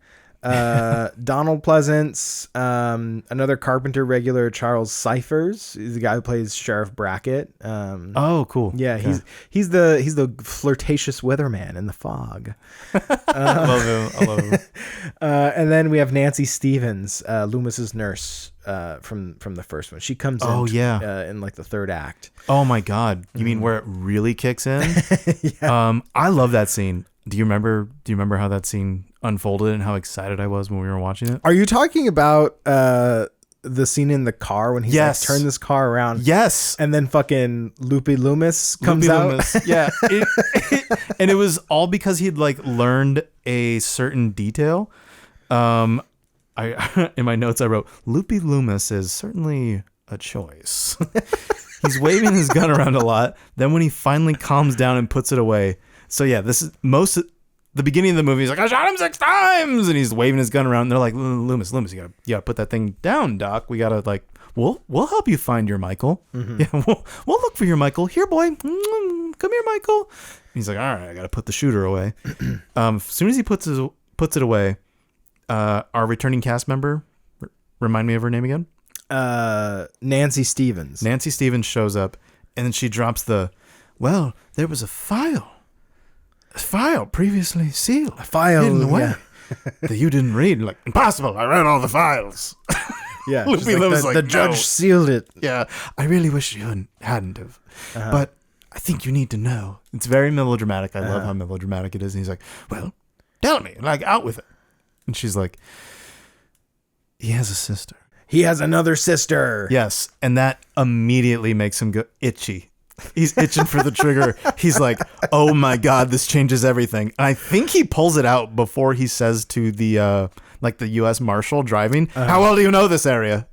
Donald Pleasance, another Carpenter regular, Charles Cyphers, is the guy who plays Sheriff Brackett. Oh, cool. Yeah, okay. he's the flirtatious weatherman in The Fog. I love him. And then we have Nancy Stevens, Loomis's nurse from the first one. She comes in like the third act. Oh my God! You mean where it really kicks in? Yeah. I love that scene. Do you remember how that scene unfolded and how excited I was when we were watching it? Are you talking about the scene in the car when he's like, turn this car around? Yes. And then fucking Loopy Loomis comes out. Yeah. And it was all because he'd like learned a certain detail. I in my notes I wrote, Loopy Loomis is certainly a choice. He's waving his gun around a lot. Then when he finally calms down and puts it away. So yeah, this is the beginning of the movie. He's like, I shot him 6 times, and he's waving his gun around. And they're like, Loomis, you gotta put that thing down, Doc. We gotta like, we'll help you find your Michael. Mm-hmm. Yeah, we'll look for your Michael. Here, boy, come here, Michael. And he's like, all right, I gotta put the shooter away. As soon as he puts it away, our returning cast member, remind me of her name again. Nancy Stevens. Nancy Stevens shows up, and then she drops there was a file previously sealed. A file hidden away that you didn't read. Like, impossible. I read all the files. Yeah. The judge sealed it. Yeah. I really wish you hadn't have. Uh-huh. But I think you need to know. It's very melodramatic. I love how melodramatic it is. And he's like, well, tell me. Like, out with it. And she's like, he has a sister. He has another sister. Yes. And that immediately makes him go itchy. He's itching for the trigger. He's like, oh my God, this changes everything. And I think he pulls it out before he says to the U.S. Marshal driving, how well do you know this area?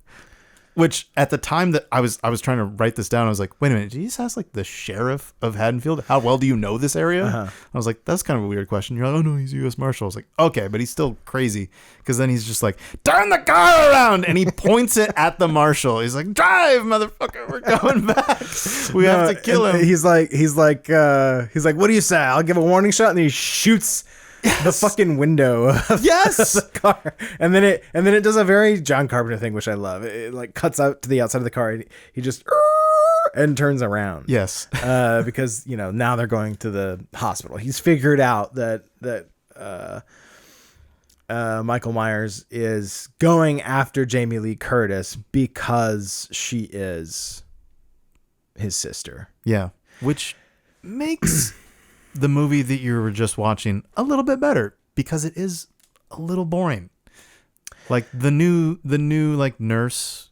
Which at the time that I was trying to write this down, I was like, wait a minute, did he just ask like the sheriff of Haddonfield, how well do you know this area? I was like, that's kind of a weird question. You're like, oh no, he's a U.S. Marshal. I was like, okay, but he's still crazy. Because then he's just like, turn the car around. And he points it at the marshal. He's like, drive, motherfucker, we're going back. We have to kill him. He's like, what do you say? I'll give a warning shot. And then he shoots the fucking window of the car, and then it does a very John Carpenter thing, which I love. It like cuts out to the outside of the car, and he just and turns around. Yes. Because now they're going to the hospital. He's figured out that Michael Myers is going after Jamie Lee Curtis because she is his sister. Yeah. Which makes the movie that you were just watching a little bit better because it is a little boring. Like the new like nurse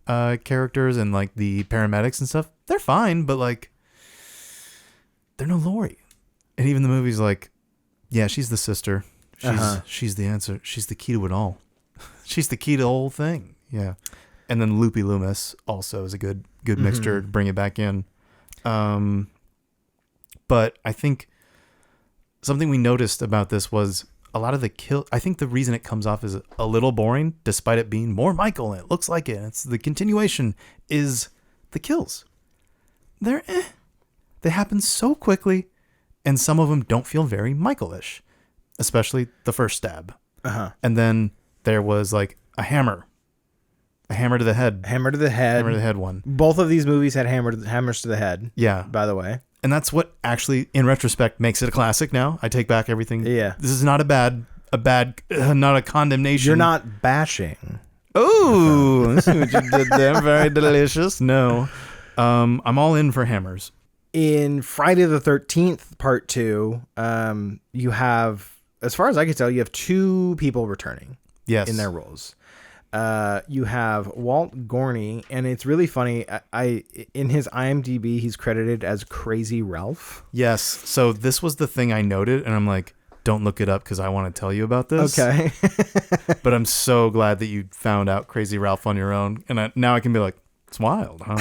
characters and like the paramedics and stuff, they're fine, but like they're no Laurie. And even the movie's like, yeah, she's the sister. She's the answer. She's the key to it all. She's the key to the whole thing. Yeah. And then Loopy Loomis also is a good mixture to bring it back in. But I think something we noticed about this was a lot of the kill. I think the reason it comes off as a little boring, despite it being more Michael, and it looks like it. It's the continuation is the kills. They happen so quickly, and some of them don't feel very Michael-ish, especially the first stab. And then there was like a hammer to the head. Hammer to the head one. Both of these movies had hammers to the head. Yeah. By the way. And that's what actually, in retrospect, makes it a classic now. I take back everything. Yeah. This is not not a condemnation. You're not bashing. Oh, see what you did there. Very delicious. No. I'm all in for hammers. In Friday the 13th, part 2, you have, as far as I can tell, you have 2 people returning. Yes. In their roles. You have Walt Gorney, and it's really funny. In his IMDb, he's credited as Crazy Ralph. Yes. So this was the thing I noted, and I'm like, don't look it up because I want to tell you about this. Okay. But I'm so glad that you found out Crazy Ralph on your own, and now I can be like, it's wild, huh?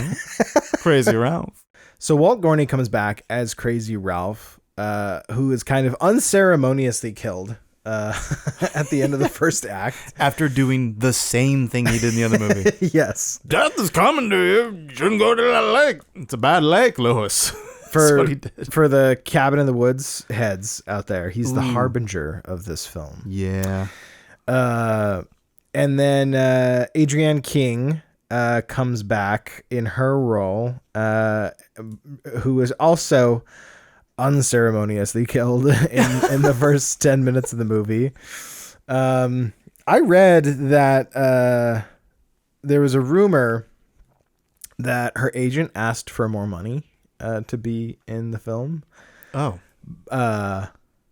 Crazy Ralph. So Walt Gorney comes back as Crazy Ralph, who is kind of unceremoniously killed at the end of the first act. After doing the same thing he did in the other movie. Yes. Death is coming to you. You shouldn't go to that lake. It's a bad lake, Lewis. That's what he did. For the Cabin in the Woods heads out there, he's the harbinger of this film. Yeah. And then Adrienne King comes back in her role, who is also unceremoniously killed in the first 10 minutes of the movie. I read that there was a rumor that her agent asked for more money to be in the film. Oh.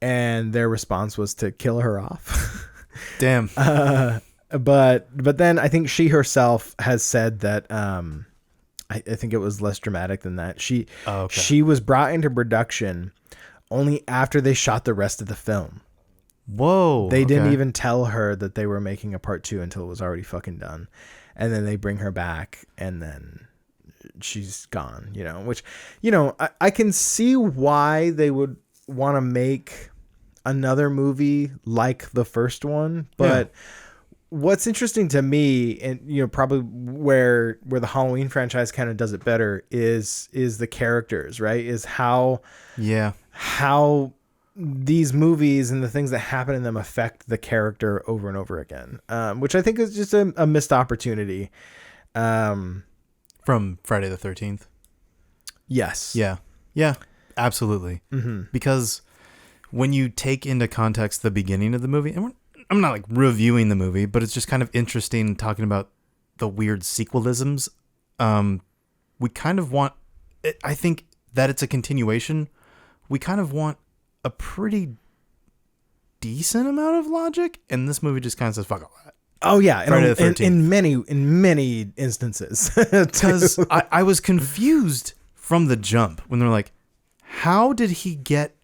And their response was to kill her off. Damn. But then I think she herself has said that I think it was less dramatic than that. She was brought into production only after they shot the rest of the film. Whoa. They didn't even tell her that they were making a part 2 until it was already fucking done. And then they bring her back and then she's gone, which, I can see why they would want to make another movie like the first one, but what's interesting to me, and probably where the Halloween franchise kind of does it better, is the characters, right? Is how these movies and the things that happen in them affect the character over and over again, which I think is just a missed opportunity. From Friday the 13th. Yes. Yeah, absolutely. Mm-hmm. Because when you take into context the beginning of the movie, and I'm not like reviewing the movie, but it's just kind of interesting talking about the weird sequelisms. We kind of want, I think that it's a continuation. We kind of want a pretty decent amount of logic, and this movie just kind of says fuck all that. Oh yeah, in many instances. Because I was confused from the jump when they're like, how did he get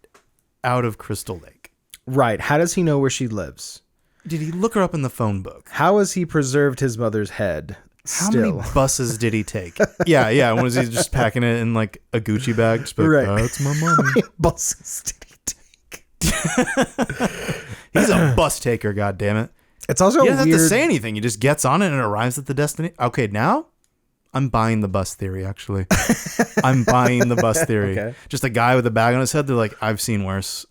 out of Crystal Lake? Right. How does he know where she lives? Did he look her up in the phone book? How has he preserved his mother's head? How many buses did he take? Yeah. Was he just packing it in like a Gucci bag? Just like, right. That's my money. How many buses did he take? He's a bus taker, goddammit. It's also he doesn't have to say anything. He just gets on it and it arrives at the destination. Okay, now I'm buying the bus theory, actually. I'm buying the bus theory. Okay. Just a guy with a bag on his head. They're like, I've seen worse.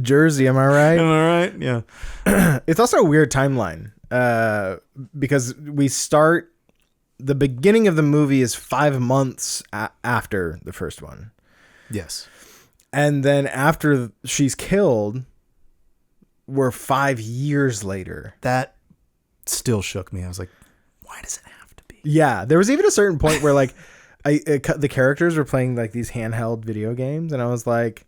Jersey, am I right? Am I right? Yeah. It's also a weird timeline because we start the beginning of the movie is 5 months after the first one. Yes. And then after she's killed, we're 5 years later. That still shook me. I was like, why does it have to be? Yeah. There was even a certain point where like the characters were playing like these handheld video games. And I was like,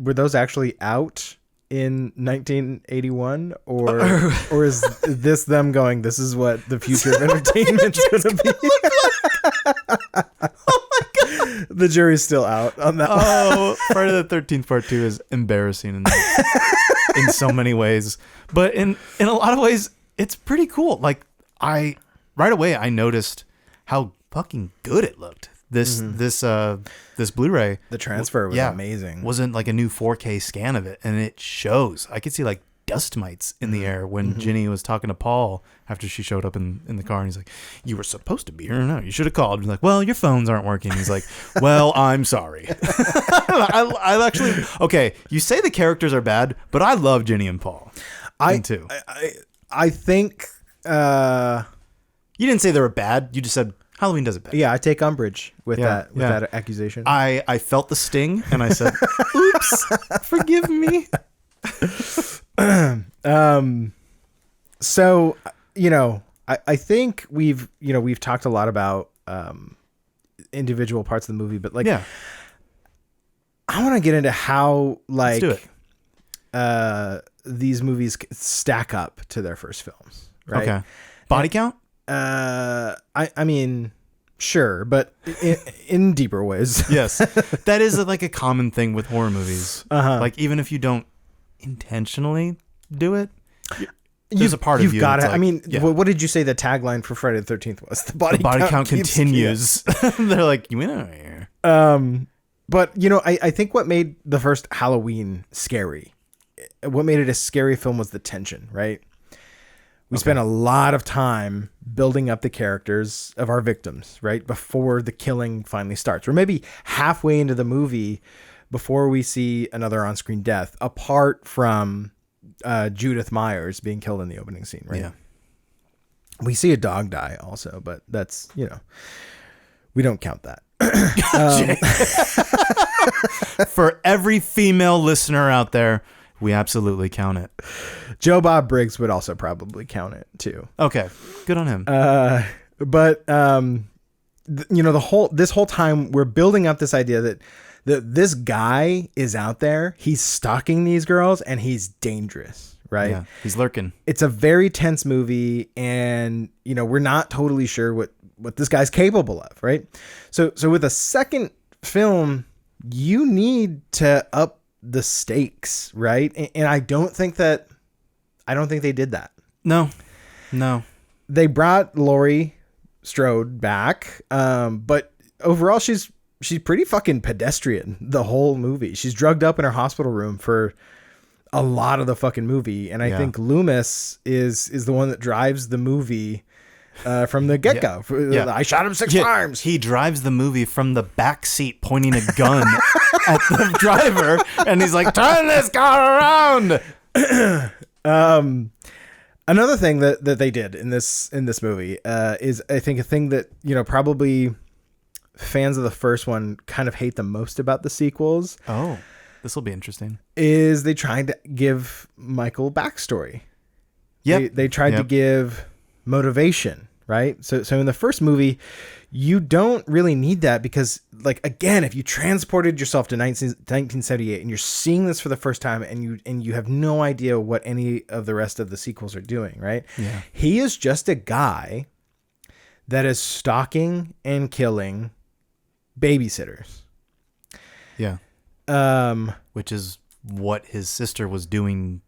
were those actually out in 1981 or is this them going, this is what the future of entertainment is going to be? Oh my God. The jury's still out on that. Oh, Friday the 13th part 2 is embarrassing in so many ways, but in a lot of ways it's pretty cool. Like right away I noticed how fucking good it looked. This Blu-ray, the transfer was amazing. Wasn't like a new 4K scan of it, and it shows. I could see like dust mites in the air when Ginny was talking to Paul after she showed up in the car, and he's like, "You were supposed to be here. No, you should have called." And he's like, "Well, your phones aren't working." He's like, "Well, I'm sorry." I actually okay. You say the characters are bad, but I love Ginny and Paul. I think you didn't say they were bad. You just said Halloween does it better. Yeah, I take umbrage with that accusation. I felt the sting and I said, "Oops, forgive me." So, I think we've talked a lot about individual parts of the movie, but like, I want to get into how like Let's do it. These movies stack up to their first films, right? Okay. Body count? I mean, sure, but in deeper ways. Yes. That is like a common thing with horror movies. Like even if you don't intentionally do it, there's a part of you. You've got it. Like, I mean, what did you say the tagline for Friday the 13th was? The body count continues. They're like, you went out of here. But I think what made the first Halloween scary, what made it a scary film was the tension, right? We spent a lot of time building up the characters of our victims, right? Before the killing finally starts. Or maybe halfway into the movie before we see another on-screen death, apart from Judith Myers being killed in the opening scene, right? Yeah. We see a dog die also, but that's, we don't count that. For every female listener out there, we absolutely count it. Joe Bob Briggs would also probably count it too. Okay, good on him. But this whole time we're building up this idea that this guy is out there. He's stalking these girls and he's dangerous, right? Yeah, he's lurking. It's a very tense movie, and we're not totally sure what this guy's capable of, right? So with a second film, you need to up the stakes, right? And I don't think they did that. No. They brought Laurie Strode back, but overall she's pretty fucking pedestrian the whole movie. She's drugged up in her hospital room for a lot of the fucking movie, and I think Loomis is the one that drives the movie from the get-go. I shot him 6 times. He drives the movie from the back seat pointing a gun at the driver, and he's like, "Turn this car around." Another thing that they did in this movie is, I think, a thing that probably fans of the first one kind of hate the most about the sequels. Oh, this will be interesting. Is they tried to give Michael backstory. Yeah, they tried to give motivation, right? So in the first movie, you don't really need that because, like, again, if you transported yourself to 1978 and you're seeing this for the first time and you have no idea what any of the rest of the sequels are doing, right? Yeah. He is just a guy that is stalking and killing babysitters. Yeah. Which is what his sister was doing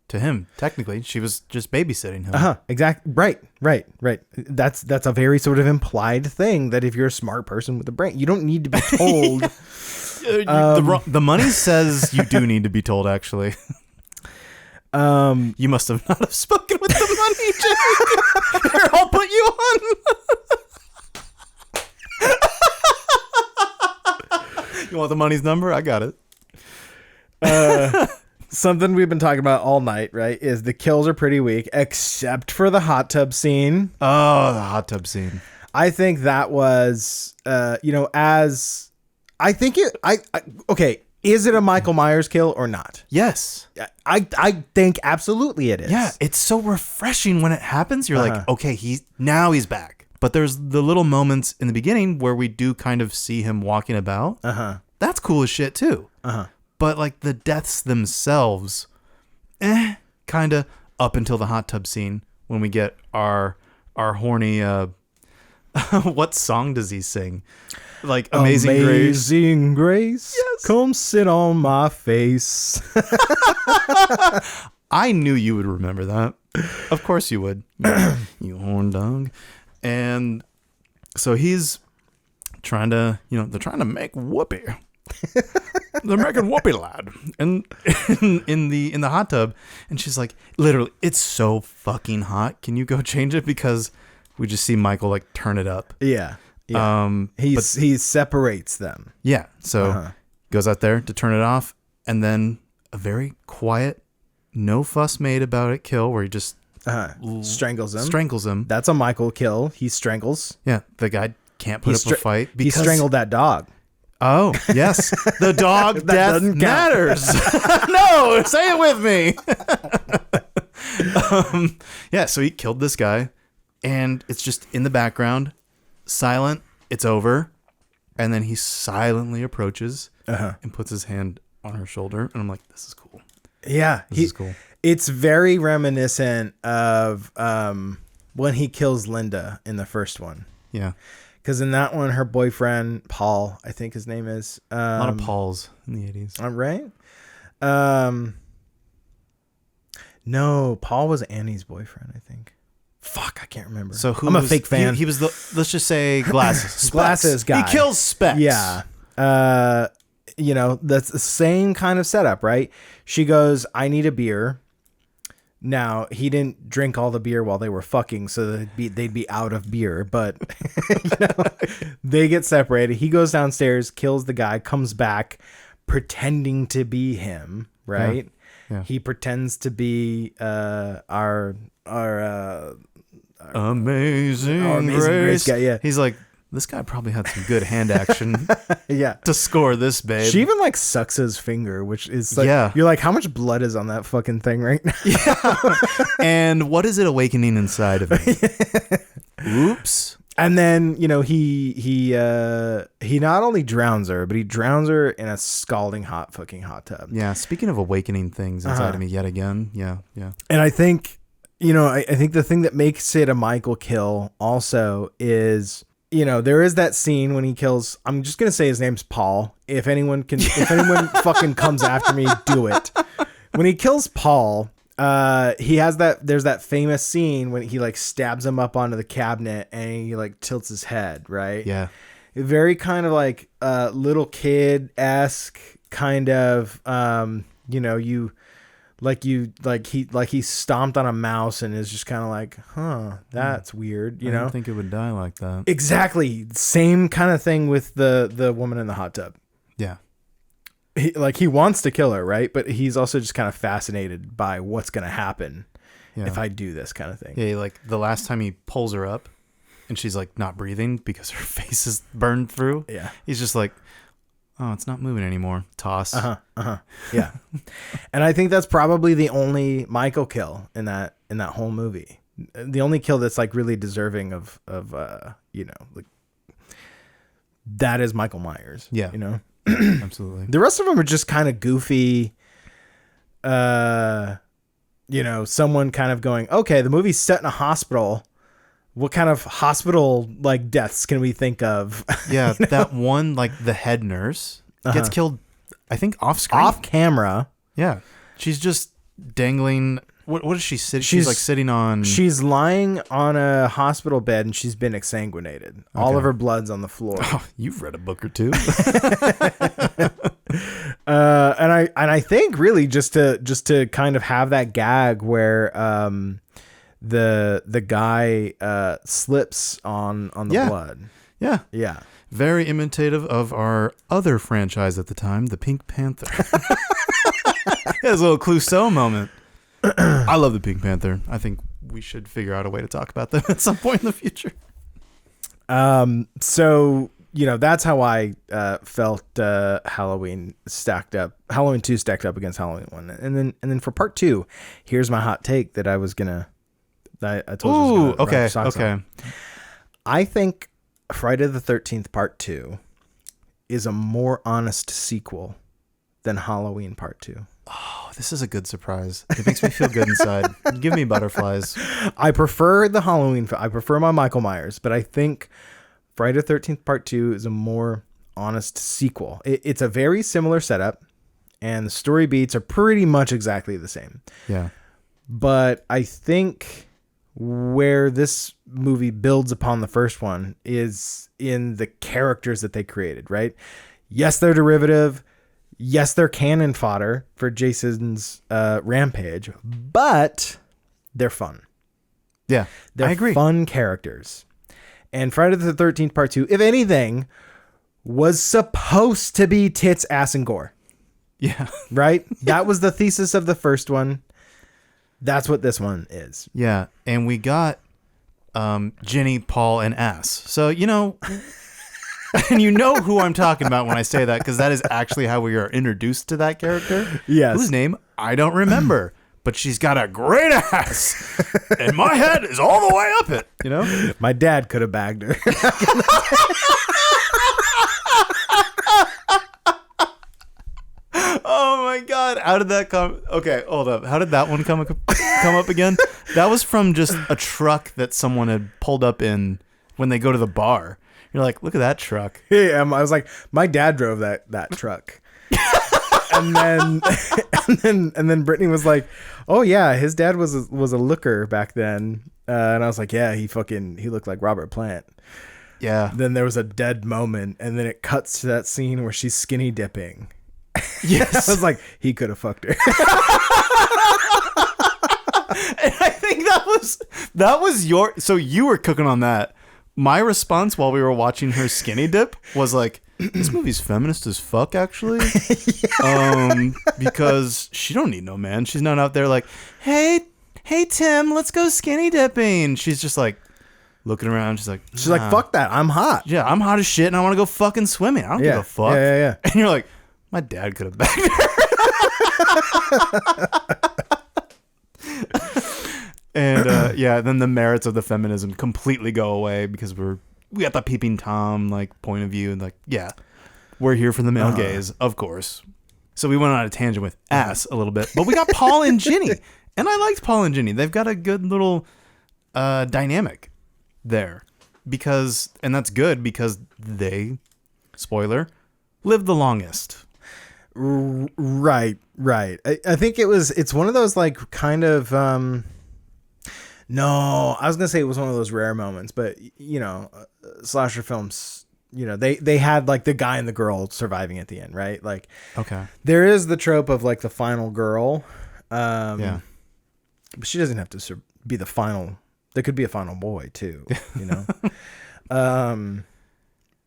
to him. Technically, she was just babysitting him. Exactly. Right. That's a very sort of implied thing that if you're a smart person with a brain, you don't need to be told. The money says you do need to be told, actually. You must have not have spoken with the money, Jake. Here, I'll put you on. You want the money's number? I got it. something we've been talking about all night, right, is the kills are pretty weak, except for the hot tub scene. Oh, the hot tub scene. I think that was, as I think it. Okay. Is it a Michael Myers kill or not? Yes. I think absolutely it is. Yeah, it's so refreshing when it happens. You're like, okay, he's back. But there's the little moments in the beginning where we do kind of see him walking about. That's cool as shit too. But like the deaths themselves, kind of up until the hot tub scene when we get our horny. What song does he sing? Like Amazing Grace. Yes. Come sit on my face. I knew you would remember that. Of course you would. You horn dog. And so he's trying to, they're trying to make Whoopi. They're making Whoopi lad. And in the hot tub. And she's like, literally, it's so fucking hot. Can you go change it? Because we just see Michael like turn it up. Yeah. He separates them. Yeah. So goes out there to turn it off, and then a very quiet, no fuss made about it kill where he just strangles him. That's a Michael kill. He strangles. Yeah. The guy can't put up a fight because he strangled that dog. Oh, yes. The dog death matters. No, say it with me. Yeah, so he killed this guy, and it's just in the background. Silent, it's over, and then he silently approaches and puts his hand on her shoulder, and I'm like, this is cool. Yeah, this is cool. It's very reminiscent of when he kills Linda in the first one. Yeah, because in that one, her boyfriend Paul, I think his name is. A lot of Pauls in the 80s. Right? No, Paul was Annie's boyfriend, I think. Fuck, I can't remember. So I'm a fake fan. He was the, let's just say, Glasses. Glasses guy. He kills Specs. Yeah. That's the same kind of setup, right? She goes, I need a beer. Now, he didn't drink all the beer while they were fucking, so they'd be out of beer, but they get separated. He goes downstairs, kills the guy, comes back pretending to be him, right? Yeah. He pretends to be our Amazing Grace guy, yeah. He's like, this guy probably had some good hand action to score this, babe. She even like sucks his finger, which is like, you're like, how much blood is on that fucking thing right now? Yeah. And what is it awakening inside of me? Oops. And then, he not only drowns her, but he drowns her in a scalding hot tub. Yeah. Speaking of awakening things inside of me yet again. Yeah. Yeah. And I think, I think the thing that makes it a Michael kill also is, there is that scene when he kills, I'm just going to say his name's Paul. If anyone fucking comes after me, do it. When he kills Paul, there's that famous scene when he like stabs him up onto the cabinet and he like tilts his head, right? Yeah. Very kind of like little kid-esque kind of, he stomped on a mouse and is just kind of like, that's weird, I don't think it would die like that. Exactly. Same kind of thing with the woman in the hot tub. Yeah. He wants to kill her, right? But he's also just kind of fascinated by what's going to happen if I do this kind of thing. Yeah, like the last time he pulls her up and she's like not breathing because her face is burned through. Yeah. He's just like, oh, it's not moving anymore. Toss. Yeah. And I think that's probably the only Michael kill in that whole movie. The only kill that's like really deserving of like that is Michael Myers. Yeah. Absolutely. The rest of them are just kind of goofy. Someone kind of going, okay, the movie's set in a hospital. What kind of hospital like deaths can we think of? Yeah, that one, like the head nurse gets killed, I think off screen. Off camera. Yeah. She's just dangling. What is she sitting? She's like sitting on. She's lying on a hospital bed and she's been exsanguinated. Okay. All of her blood's on the floor. Oh, you've read a book or two. And I think really just to kind of have that gag where the guy slips on the blood. Yeah. Yeah. Very imitative of our other franchise at the time, the Pink Panther. His little Clouseau moment. I love the Pink Panther. I think we should figure out a way to talk about them at some point in the future. So, that's how I felt Halloween 2 stacked up against Halloween 1. And then for part 2, here's my hot take that I told you. Okay. I think Friday the 13th part 2 is a more honest sequel than Halloween part 2. Oh, this is a good surprise. It makes me feel good inside. Give me butterflies. I prefer the Halloween. I prefer my Michael Myers, but I think Friday the 13th part 2 is a more honest sequel. It's a very similar setup, and the story beats are pretty much exactly the same. Yeah. But I think where this movie builds upon the first one is in the characters that they created, right? Yes, they're derivative. Yes, they're cannon fodder for Jason's rampage, but they're fun. Yeah, They're I agree. fun characters. And Friday the 13th part 2, if anything, was supposed to be tits, ass, and gore. Yeah. Right? That was the thesis of the first one. That's what this one is. Yeah, and we got Ginny, Paul, and ass. So, and you know who I'm talking about when I say that, because that is actually how we are introduced to that character. Yes. Whose name I don't remember, but she's got a great ass, and my head is all the way up it. My dad could have bagged her. Oh my God! How did that come? Okay, hold up. How did that one come up again? That was from just a truck that someone had pulled up in when they go to the bar. You're like, look at that truck. Yeah, I was like, my dad drove that truck. and then Brittany was like, oh yeah, his dad was a looker back then. And I was like, yeah, he looked like Robert Plant. Yeah. Then there was a dead moment, and then it cuts to that scene where she's skinny dipping. Yes. I was like, he could have fucked her. And I think that was your. So you were cooking on that. My response while we were watching her skinny dip was like, this movie's feminist as fuck, actually. Because she don't need no man. She's not out there like, hey Tim, let's go skinny dipping. She's just like looking around. She's like, fuck that. I'm hot. Yeah, I'm hot as shit, and I want to go fucking swimming. I don't give a fuck. Yeah. And you're like, my dad could have backed her. And then the merits of the feminism completely go away because we got the peeping Tom point of view, and we're here for the male gaze, of course. So we went on a tangent with ass a little bit, but we got Paul and Ginny, and I liked Paul and Ginny. They've got a good little dynamic there and that's good because they, spoiler, live the longest. Right. I think it's one of those kind of no, I was gonna say it was one of those rare moments, but slasher films, they had the guy and the girl surviving at the end, right? Okay, there is the trope of the final girl, yeah, but she doesn't have to be the final. There could be a final boy too,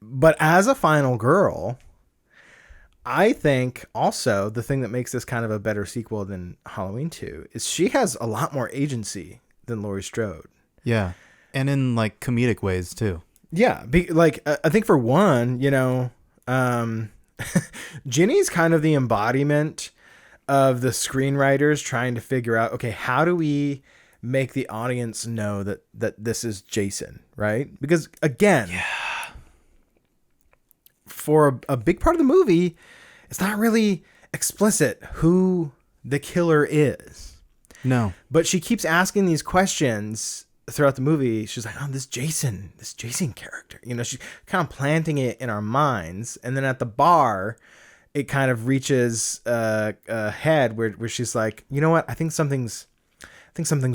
but as a final girl, I think also the thing that makes this kind of a better sequel than Halloween 2 is she has a lot more agency than Laurie Strode. Yeah, and in comedic ways too. Yeah, I think for one, Ginny's kind of the embodiment of the screenwriters trying to figure out, okay, how do we make the audience know that this is Jason, right? Because again, for a big part of the movie, it's not really explicit who the killer is. No. But she keeps asking these questions throughout the movie. She's like, oh, this Jason character. She's kind of planting it in our minds. And then at the bar, it kind of reaches a head where she's like, you know what? I think something's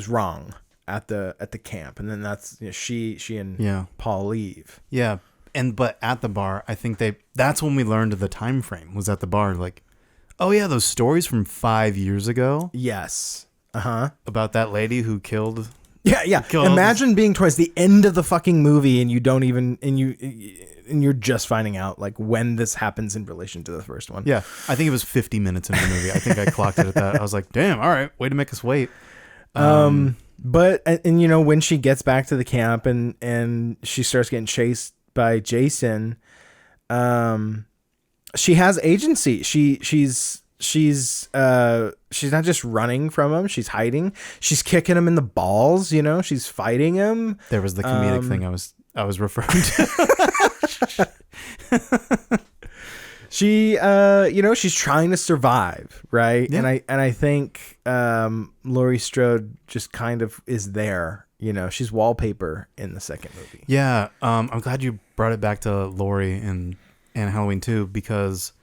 wrong at the camp. And then that's she and Paul leave. Yeah. But at the bar, I think that's when we learned the time frame was at the bar. Oh yeah, those stories from 5 years ago. Yes. About that lady who killed Yeah. Kills. Imagine being towards the end of the fucking movie and you don't even and you're just finding out like when this happens in relation to the first one. Yeah, I think it was 50 minutes into the movie. I think I clocked it at that. I was like, damn, all right, way to make us wait. But you know, when she gets back to the camp and she starts getting chased by Jason, she has agency. She's not just running from him, she's hiding. She's kicking him in the balls, you know, she's fighting him. There was the comedic thing I was referring to. She you know, she's trying to survive, right? Yeah. And I think Laurie Strode just kind of is there, you know. She's wallpaper in the second movie. Yeah, I'm glad you brought it back to Laurie and Halloween 2, because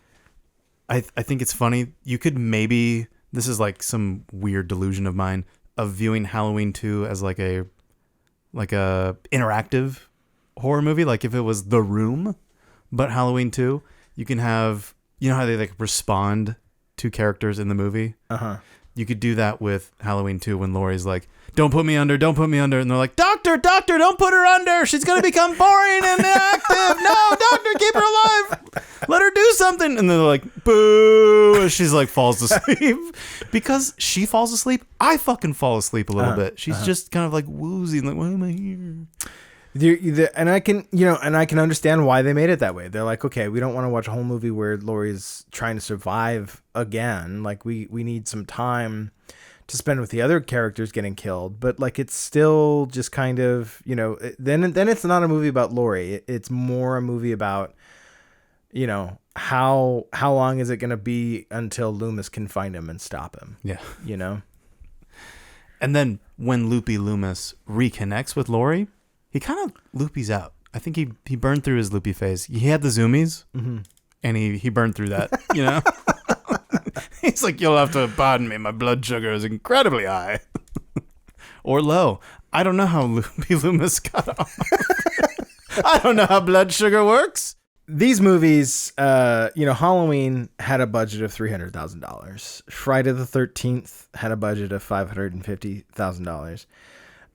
I think it's funny. You could maybe, this is like some weird delusion of mine, of viewing Halloween 2 as like a interactive horror movie, like if it was The Room, but Halloween 2, you can have, you know how they like respond to characters in the movie? You could do that with Halloween 2 when Laurie's like, don't put me under, and they're like, doctor, don't put her under, she's gonna become boring and inactive. No, doctor, keep her alive, let her do something. And they're like, boo, and she's like falls asleep. Because she falls asleep, I fucking fall asleep a little bit. She's just kind of like woozy, like, why am I here? And I can understand why they made it that way. They're like, okay, we don't want to watch a whole movie where Laurie's trying to survive again. Like we need some time to spend with the other characters getting killed, but like it's still just kind of, you know, then it's not a movie about Laurie. It's more a movie about, you know, how long is it going to be until Loomis can find him and stop him? Yeah, you know. And then when Loopy Loomis reconnects with Laurie, he kind of loopies out. I think he burned through his loopy phase. He had the zoomies, and he burned through that, you know? He's like, you'll have to pardon me. My blood sugar is incredibly high. Or low. I don't know how Loopy Loomis got off. I don't know how blood sugar works. These movies, you know, Halloween had a budget of $300,000. Friday the 13th had a budget of $550,000.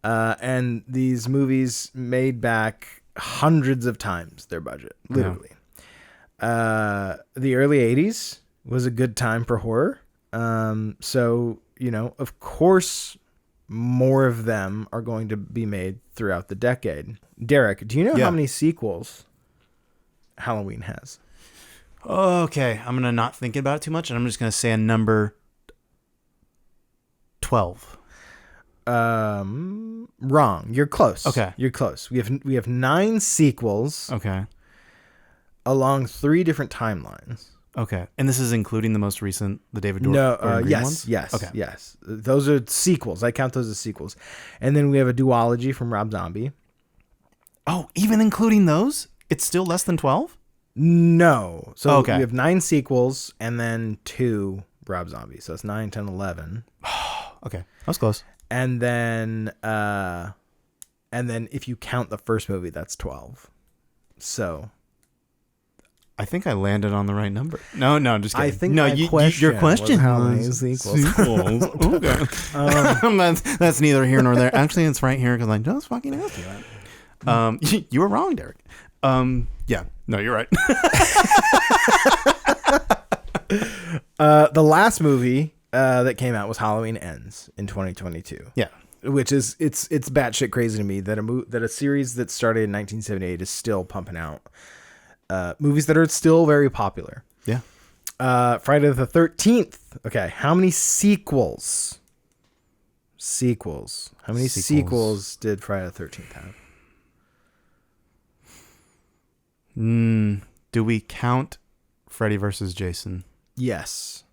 And these movies made back hundreds of times their budget, literally. The early 80s was a good time for horror. So, you know, of course, more of them are going to be made throughout the decade. Derek, do you know how many sequels Halloween has? Okay, I'm going to not think about it too much, and I'm just going to say a number 12. Wrong. You're close. Okay. You're close. We have 9 sequels. Okay. Along 3 different timelines. Okay. And this is including the most recent, the David Gordon Green ones? Yes. Okay. Yes. Those are sequels. I count those as sequels. And then we have a duology from Rob Zombie. Oh, even including those? It's still less than 12? No. So okay. We have 9 sequels and then 2 Rob Zombie. So it's 9, 10, 11. Okay. That was close. And then if you count the first movie, that's 12. So I think I landed on the right number. No, I'm just kidding. I think your question was how many was sequels. Okay. That's neither here nor there. Actually, it's right here because I just fucking asked you that. You were wrong, Derek. Yeah. No, you're right. The last movie that came out was Halloween Ends in 2022. Yeah. Which is it's batshit crazy to me that a series that started in 1978 is still pumping out movies that are still very popular. Yeah. Friday the 13th. Okay, how many sequels? How many sequels did Friday the 13th have? Do we count Freddy versus Jason? Yes.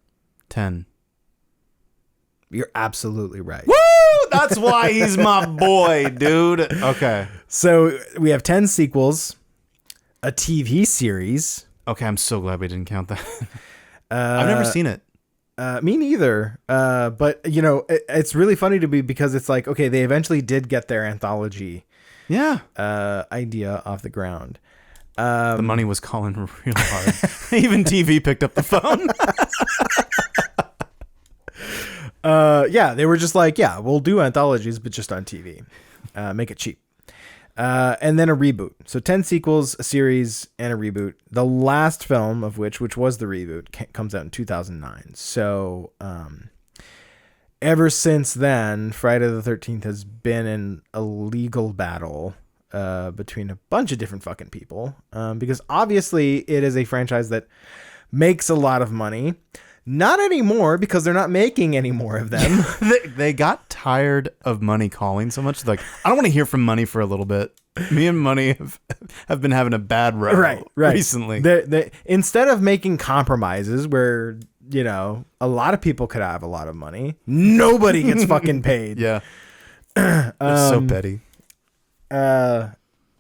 10. You're absolutely right. Woo! That's why he's my boy, dude. Okay. So we have 10 sequels, a TV series. Okay, I'm so glad we didn't count that. I've never seen it. Me neither. But, you know, it's really funny to me because it's like, okay, they eventually did get their anthology idea off the ground. The money was calling real hard. Even TV picked up the phone. Yeah, they were just like, yeah, we'll do anthologies, but just on TV. Make it cheap. And then a reboot. So 10 sequels, a series, and a reboot. The last film of which was the reboot, comes out in 2009. So ever since then, Friday the 13th has been in a legal battle between a bunch of different fucking people. Because obviously it is a franchise that makes a lot of money. Not anymore, because they're not making any more of them. They got tired of Money calling so much. Like, I don't want to hear from Money for a little bit. Me and Money have been having a bad row right. recently. They instead of making compromises where, you know, a lot of people could have a lot of money, nobody gets fucking paid. Yeah. It's so petty.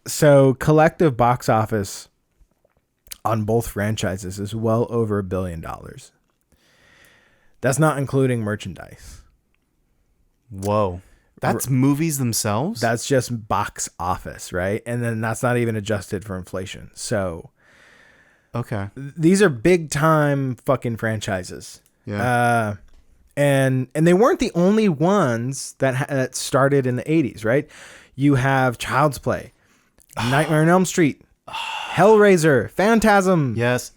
So collective box office on both franchises is well over $1 billion. That's not including merchandise. Whoa. That's movies themselves? That's just box office, right? And then that's not even adjusted for inflation. So okay. These are big time fucking franchises. Yeah. And they weren't the only ones that started in the 80s, right? You have Child's Play, Nightmare on Elm Street, Hellraiser, Phantasm. Yes.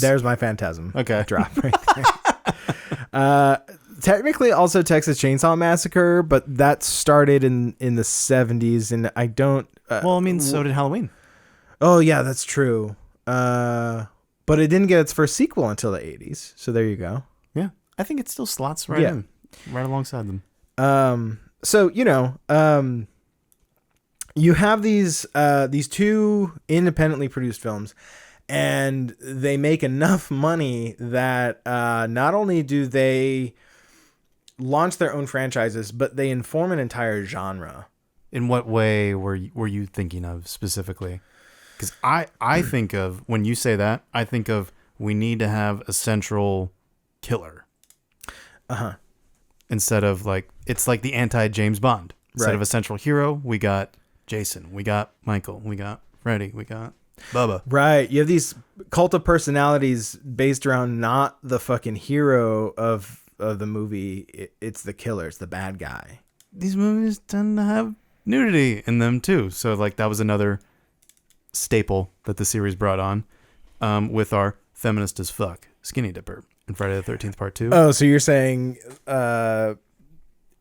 There's my Phantasm. Okay. Drop right there. Technically also Texas Chainsaw Massacre, but that started in the 70s, and I don't... well, I mean, so did Halloween. Oh, yeah, that's true. But it didn't get its first sequel until the 80s, so there you go. Yeah. I think it still slots right in, right alongside them. So, you know, you have these two independently produced films, and they make enough money that not only do they launch their own franchises, but they inform an entire genre. In what way were you thinking of specifically? Because I think of, when you say that, I think of, we need to have a central killer. Uh-huh. Instead of, like, it's like the anti-James Bond. Instead Right. of a central hero, we got Jason, we got Michael, we got Freddy, we got Bubba. Right. You have these cult of personalities based around not the fucking hero of the movie. It's the killer. It's the bad guy. These movies tend to have nudity in them too. So, like, that was another staple that the series brought on, with our feminist as fuck skinny dipper in Friday the 13th Part 2. Oh, so you're saying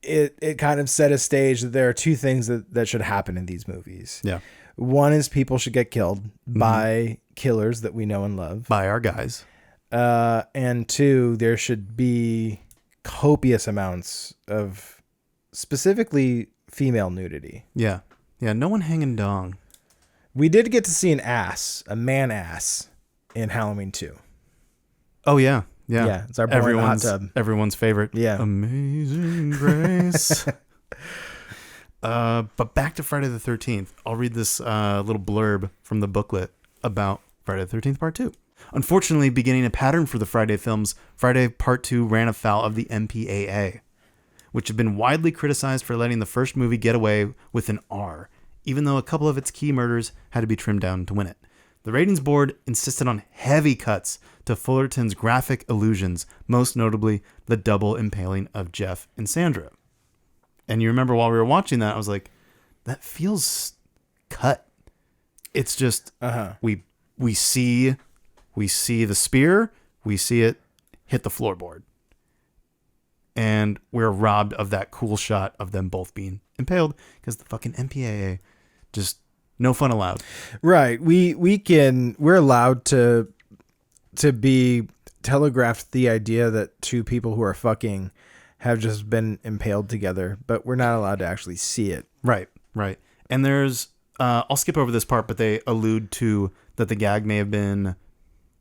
it kind of set a stage that there are two things that should happen in these movies. Yeah. One is people should get killed by killers that we know and love. By our guys. And two, there should be copious amounts of specifically female nudity. Yeah. Yeah. No one hanging dong. We did get to see a man ass in Halloween 2. Oh, yeah. Yeah. Yeah. It's our boy in the hot tub. Everyone's favorite. Yeah. Amazing Grace. But back to Friday the 13th. I'll read this little blurb from the booklet about Friday the 13th Part 2. Unfortunately, beginning a pattern for the Friday films, Friday Part 2 ran afoul of the MPAA, which had been widely criticized for letting the first movie get away with an R, even though a couple of its key murders had to be trimmed down to win it. The ratings board insisted on heavy cuts to Fullerton's graphic illusions, most notably the double impaling of Jeff and Sandra. And you remember while we were watching that, I was like, that feels cut. It's just, we see the spear, we see it hit the floorboard. And we're robbed of that cool shot of them both being impaled because the fucking MPAA, just no fun allowed. Right. We're allowed to be telegraphed the idea that two people who are fucking have just been impaled together, but we're not allowed to actually see it. Right. And there's, I'll skip over this part, but they allude to that the gag may have been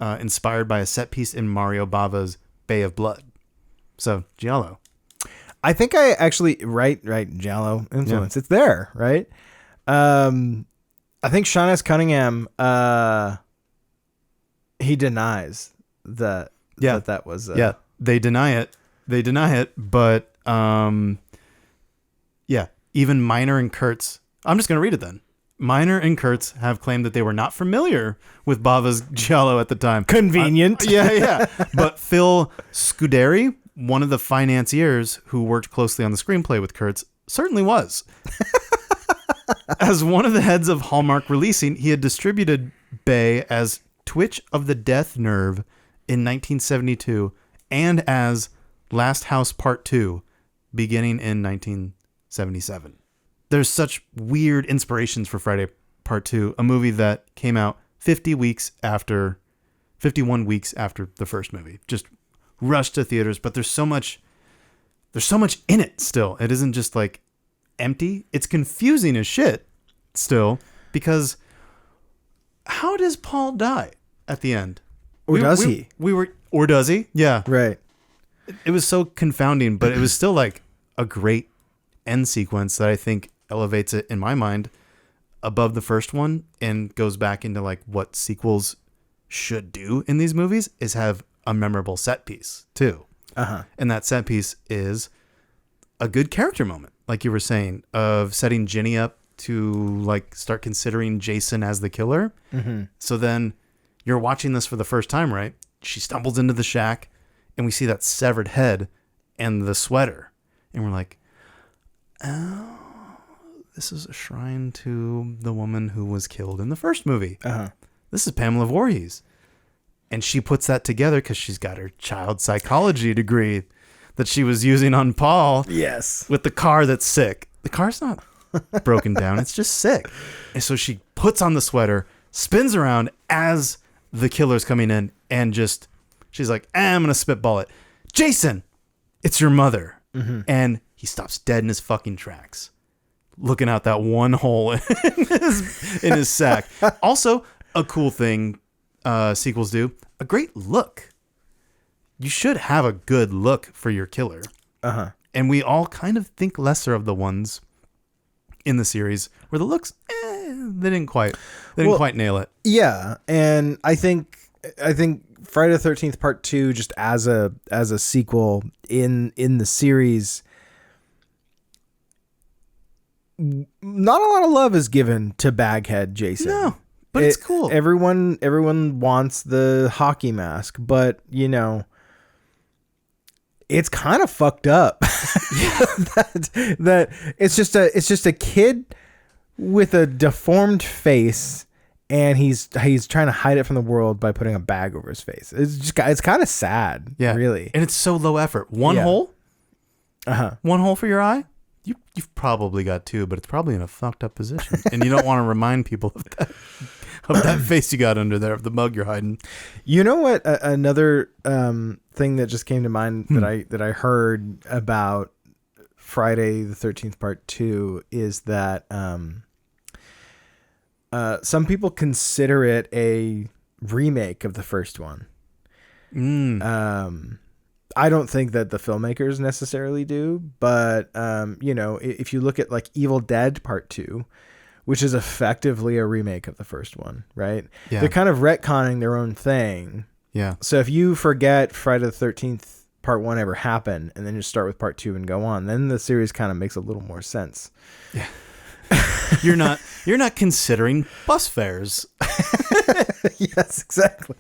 inspired by a set piece in Mario Bava's Bay of Blood. So, Giallo. I think I actually, right, Giallo influence. Yeah. It's there, right? I think Sean S. Cunningham, he denies that was... yeah, they deny it. But, even Miner and Kurtz, I'm just going to read it then. Miner and Kurtz have claimed that they were not familiar with Bava's Giallo at the time. Convenient. Yeah. But Phil Scuderi, one of the financiers who worked closely on the screenplay with Kurtz certainly was. As one of the heads of Hallmark Releasing, he had distributed Bay as Twitch of the Death Nerve in 1972 and as Last House Part 2 beginning in 1977. There's such weird inspirations for Friday Part 2, a movie that came out 51 weeks after the first movie. Just rushed to theaters, but there's so much in it still. It isn't just like empty. It's confusing as shit still, because how does Paul die at the end? Or does he? Or does he? Yeah. Right. It was so confounding, but it was still like a great end sequence that I think elevates it in my mind above the first one and goes back into like what sequels should do in these movies, is have a memorable set piece too. And that set piece is a good character moment, like you were saying, of setting Ginny up to like start considering Jason as the killer. So then you're watching this for the first time, right? She stumbles into the shack and we see that severed head and the sweater, and we're like, oh, this is a shrine to the woman who was killed in the first movie. This is Pamela Voorhees. And she puts that together because she's got her child psychology degree that she was using on Paul. Yes. With the car that's sick. The car's not broken down. It's just sick. And so she puts on the sweater, spins around as the killer's coming in, and just, she's like, I'm going to spitball it. Jason, it's your mother. And he stops dead in his fucking tracks, looking out that one hole in his sack. Also, a cool thing sequels do, a great look. You should have a good look for your killer. And we all kind of think lesser of the ones in the series where the looks, they didn't quite nail it. Yeah, and I think Friday the 13th Part 2, just as a sequel in the series, not a lot of love is given to Baghead Jason. No, but it's cool. Everyone wants the hockey mask, but you know, it's kind of fucked up. that it's just a kid with a deformed face, and he's trying to hide it from the world by putting a bag over his face. It's kind of sad, really. And it's so low effort. One hole for your eye. You've probably got two, but it's probably in a fucked up position, and you don't want to remind people of that face you got under there, of the mug you're hiding. You know what? Another thing that just came to mind that I heard about Friday the 13th Part 2 is that some people consider it a remake of the first one. I don't think that the filmmakers necessarily do, but you know, if you look at like Evil Dead Part 2, which is effectively a remake of the first one, right? Yeah. They're kind of retconning their own thing. Yeah. So if you forget Friday the 13th Part 1 ever happened, and then just start with Part 2 and go on, then the series kind of makes a little more sense. Yeah. You're not considering bus fares. Yes, exactly.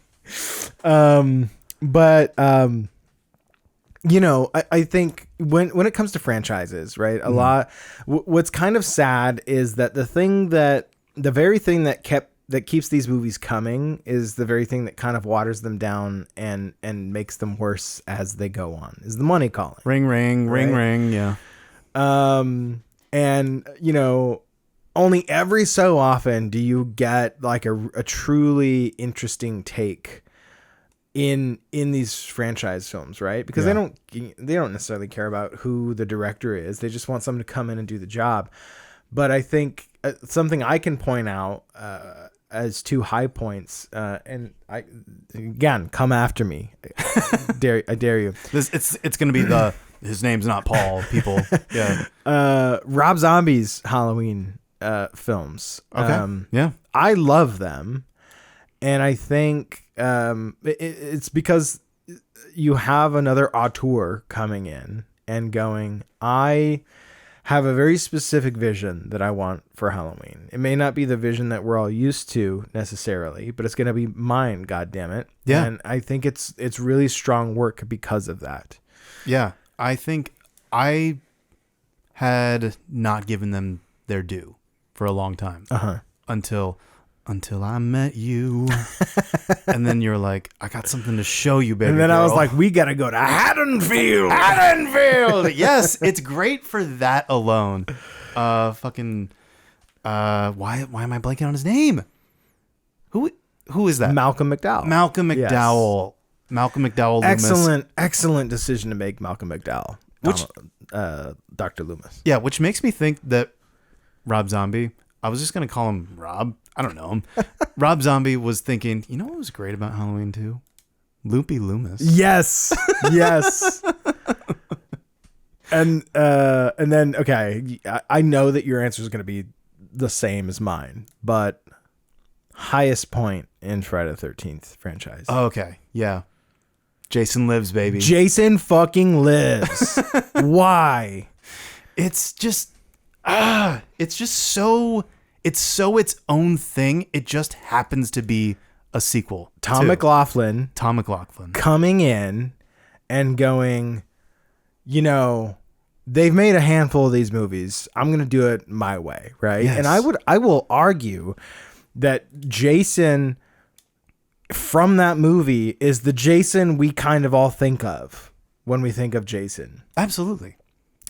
You know, I think when it comes to franchises, right, a lot, what's kind of sad is that the very thing that keeps these movies coming is the very thing that kind of waters them down and makes them worse as they go on, is the money calling. Ring, ring, right? Ring, ring. Yeah. And you know, only every so often do you get like a truly interesting take in these franchise films, right? Because they don't necessarily care about who the director is. They just want someone to come in and do the job. But I think something I can point out as two high points, and again, come after me. I dare you. It's going to be his name's not Paul, people. Yeah. Rob Zombie's Halloween films. Okay. Yeah. I love them. And I think it's because you have another auteur coming in and going, I have a very specific vision that I want for Halloween. It may not be the vision that we're all used to necessarily, but it's going to be mine, God damn it. Yeah. And I think it's really strong work because of that. Yeah. I think I had not given them their due for a long time. Until I met you. And then you're like, I got something to show you, baby. And then girl. I was like, we got to go to Haddonfield. Haddonfield. Yes, it's great for that alone. Why am I blanking on his name? Who is that? Malcolm McDowell. Malcolm McDowell. Yes. Malcolm McDowell Loomis. Excellent decision to make Malcolm McDowell. Dr. Loomis. Yeah, which makes me think that Rob Zombie, I was just going to call him Rob. I don't know him. Rob Zombie was thinking, you know what was great about Halloween 2? Loopy Loomis. Yes. Yes. And then, okay, I know that your answer is going to be the same as mine, but highest point in Friday the 13th franchise. Oh, okay. Yeah. Jason Lives, baby. Jason fucking lives. Why? It's just so its own thing. It just happens to be a sequel. Tom McLaughlin coming in and going, you know, they've made a handful of these movies. I'm going to do it my way, right? Yes. And I will argue that Jason from that movie is the Jason we kind of all think of when we think of Jason. Absolutely.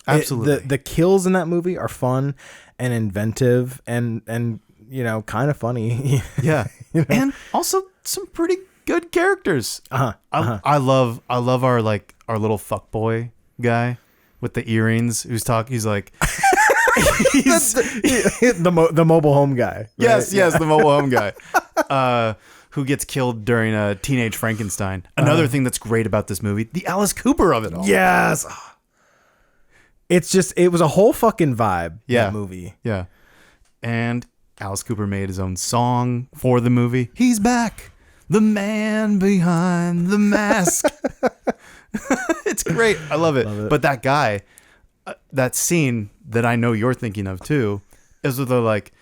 The kills in that movie are fun and inventive and you know, kind of funny. Yeah. You know? And also some pretty good characters. I love our little fuckboy guy with the earrings who's talking. He's like he's the mobile home guy. Right? Yes, the mobile home guy. Who gets killed during a Teenage Frankenstein. Another thing that's great about this movie, the Alice Cooper of it all. Yes. It was a whole fucking vibe, that movie. Yeah. And Alice Cooper made his own song for the movie. He's back. The man behind the mask. It's great. I love it. But that guy, that scene that I know you're thinking of too, is where they're like,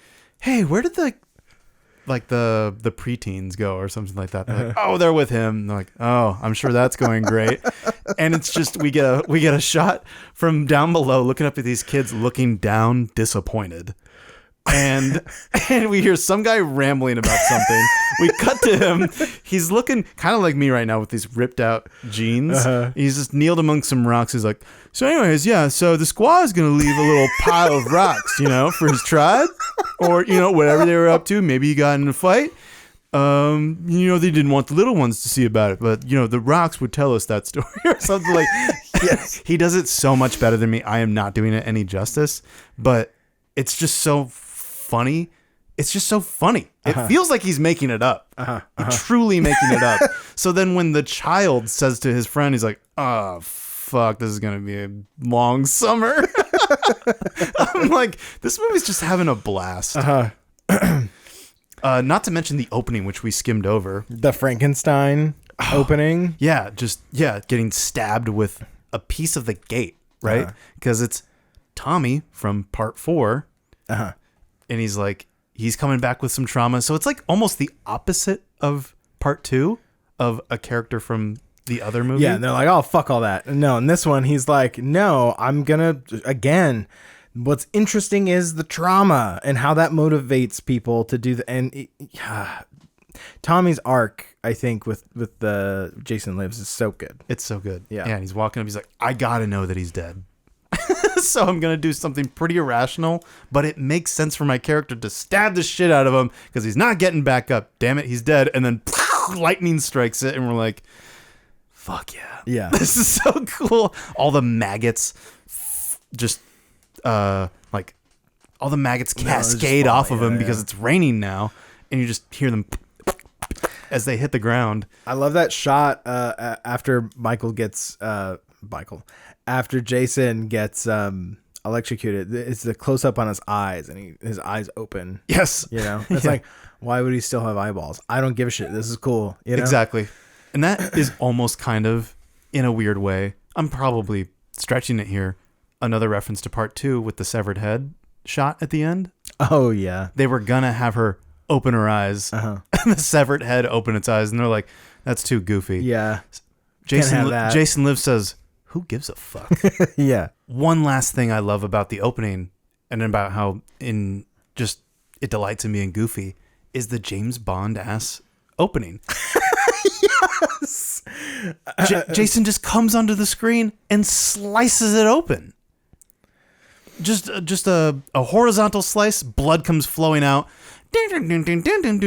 hey, where did the preteens go or something like that? They're like, oh, they're with him. And they're like, oh, I'm sure that's going great. And it's just we get a shot from down below looking up at these kids looking down disappointed. And we hear some guy rambling about something. We cut to him. He's looking kind of like me right now with these ripped out jeans. He's just kneeled among some rocks. He's like, so anyways, yeah, so the squad is going to leave a little pile of rocks, you know, for his tribe or, you know, whatever they were up to. Maybe he got in a fight. You know, they didn't want the little ones to see about it, but, you know, the rocks would tell us that story or something like. Yes, he does it so much better than me. I am not doing it any justice, but it's just so funny. It's just so funny. It feels like he's making it up. He's truly making it up. So then when the child says to his friend, he's like, oh, fuck, this is going to be a long summer. I'm like, this movie's just having a blast. Not to mention the opening, which we skimmed over. The Frankenstein opening. Yeah, getting stabbed with a piece of the gate, right? Because it's Tommy from part 4. And he's like, he's coming back with some trauma. So it's like almost the opposite of part 2 of a character from the other movie. Yeah, and they're like, oh, fuck all that. No, in this one, he's like, no, I'm going to, again, what's interesting is the trauma and how that motivates people to do Tommy's arc, I think, with the Jason Lives is so good. It's so good. Yeah. And he's walking up, he's like, I got to know that he's dead. So I'm going to do something pretty irrational, but it makes sense for my character to stab the shit out of him because he's not getting back up. Damn it, he's dead. And then lightning strikes it, and we're like, fuck yeah. Yeah. This is so cool. All the maggots just, all the maggots cascade off of him because it's raining now, and you just hear them as they hit the ground. I love that shot after after Jason gets electrocuted. It's the close up on his eyes, and his eyes open. Yes, you know, it's like, why would he still have eyeballs? I don't give a shit. This is cool. You know? Exactly, and that is almost kind of in a weird way. I'm probably stretching it here. Another reference to part 2 with the severed head shot at the end. Oh yeah, they were gonna have her open her eyes, and the severed head open its eyes, and they're like, "That's too goofy." Yeah, Jason Lives says, who gives a fuck? Yeah. One last thing I love about the opening and about how it delights in being goofy is the James Bond ass opening. Yes. Jason just comes onto the screen and slices it open. Just a horizontal slice, blood comes flowing out.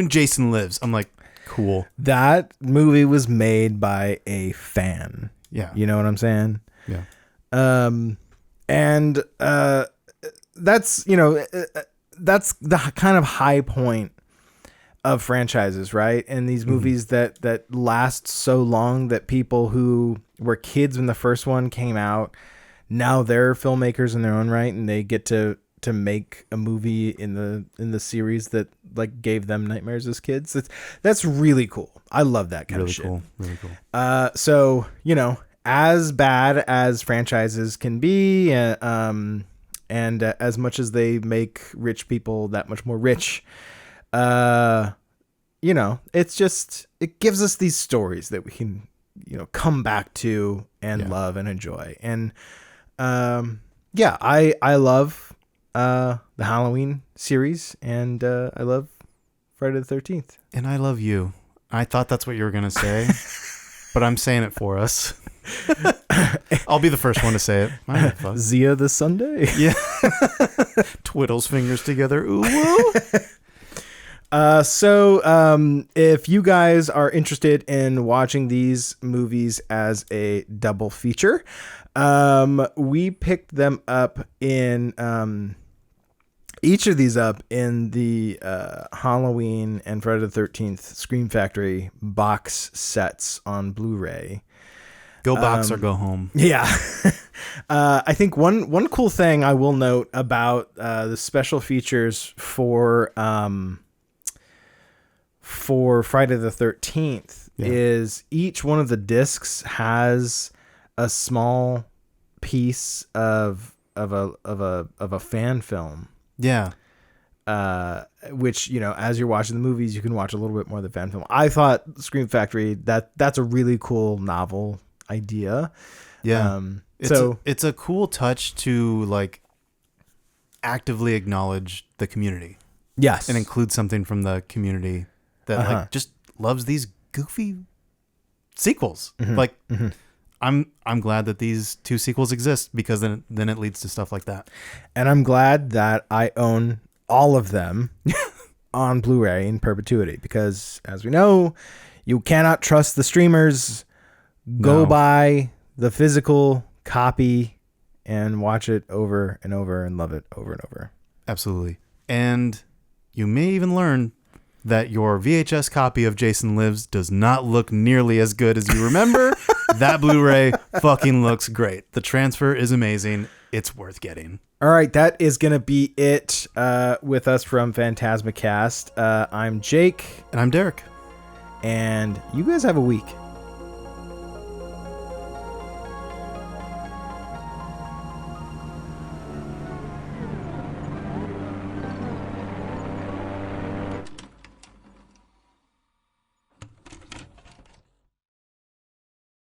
Jason lives. I'm like, cool. That movie was made by a fan. Yeah. You know what I'm saying? Yeah. And that's, that's the kind of high point of franchises, right? And these movies that last so long that people who were kids when the first one came out, now they're filmmakers in their own right, and they get to make a movie in the series that like gave them nightmares as kids. That's really cool. I love that kind of shit. Really cool. So, as bad as franchises can be, and as much as they make rich people that much more rich, it's just, it gives us these stories that we can, come back to and love and enjoy. And, I love, the Halloween series, and, I love Friday the 13th. And I love you. I thought that's what you were going to say, but I'm saying it for us. I'll be the first one to say it. Zia the Sunday. Yeah. Twiddles fingers together. Ooh, woo. So if you guys are interested in watching these movies as a double feature, we picked them up in each of these up in the Halloween and Friday the 13th Scream Factory box sets on Blu-ray. Go box or go home. Yeah. I think one cool thing I will note about the special features for Friday the 13th is each one of the discs has a small piece of a fan film. Yeah. Which, as you're watching the movies, you can watch a little bit more of the fan film. I thought Scream Factory, that's a really cool novel idea. Yeah. It's a cool touch to like actively acknowledge the community. Yes. And include something from the community that like just loves these goofy sequels. Like I'm glad that these two sequels exist, because then it leads to stuff like that. And I'm glad that I own all of them on Blu-ray in perpetuity, because as we know, you cannot trust the streamers. Go buy the physical copy and watch it over and over and love it over and over. Absolutely. And you may even learn that your VHS copy of Jason Lives does not look nearly as good as you remember. That Blu-ray fucking looks great. The transfer is amazing. It's worth getting. All right, that is going to be it with us from PhantasmaCast. I'm Jake. And I'm Derek. And you guys have a week.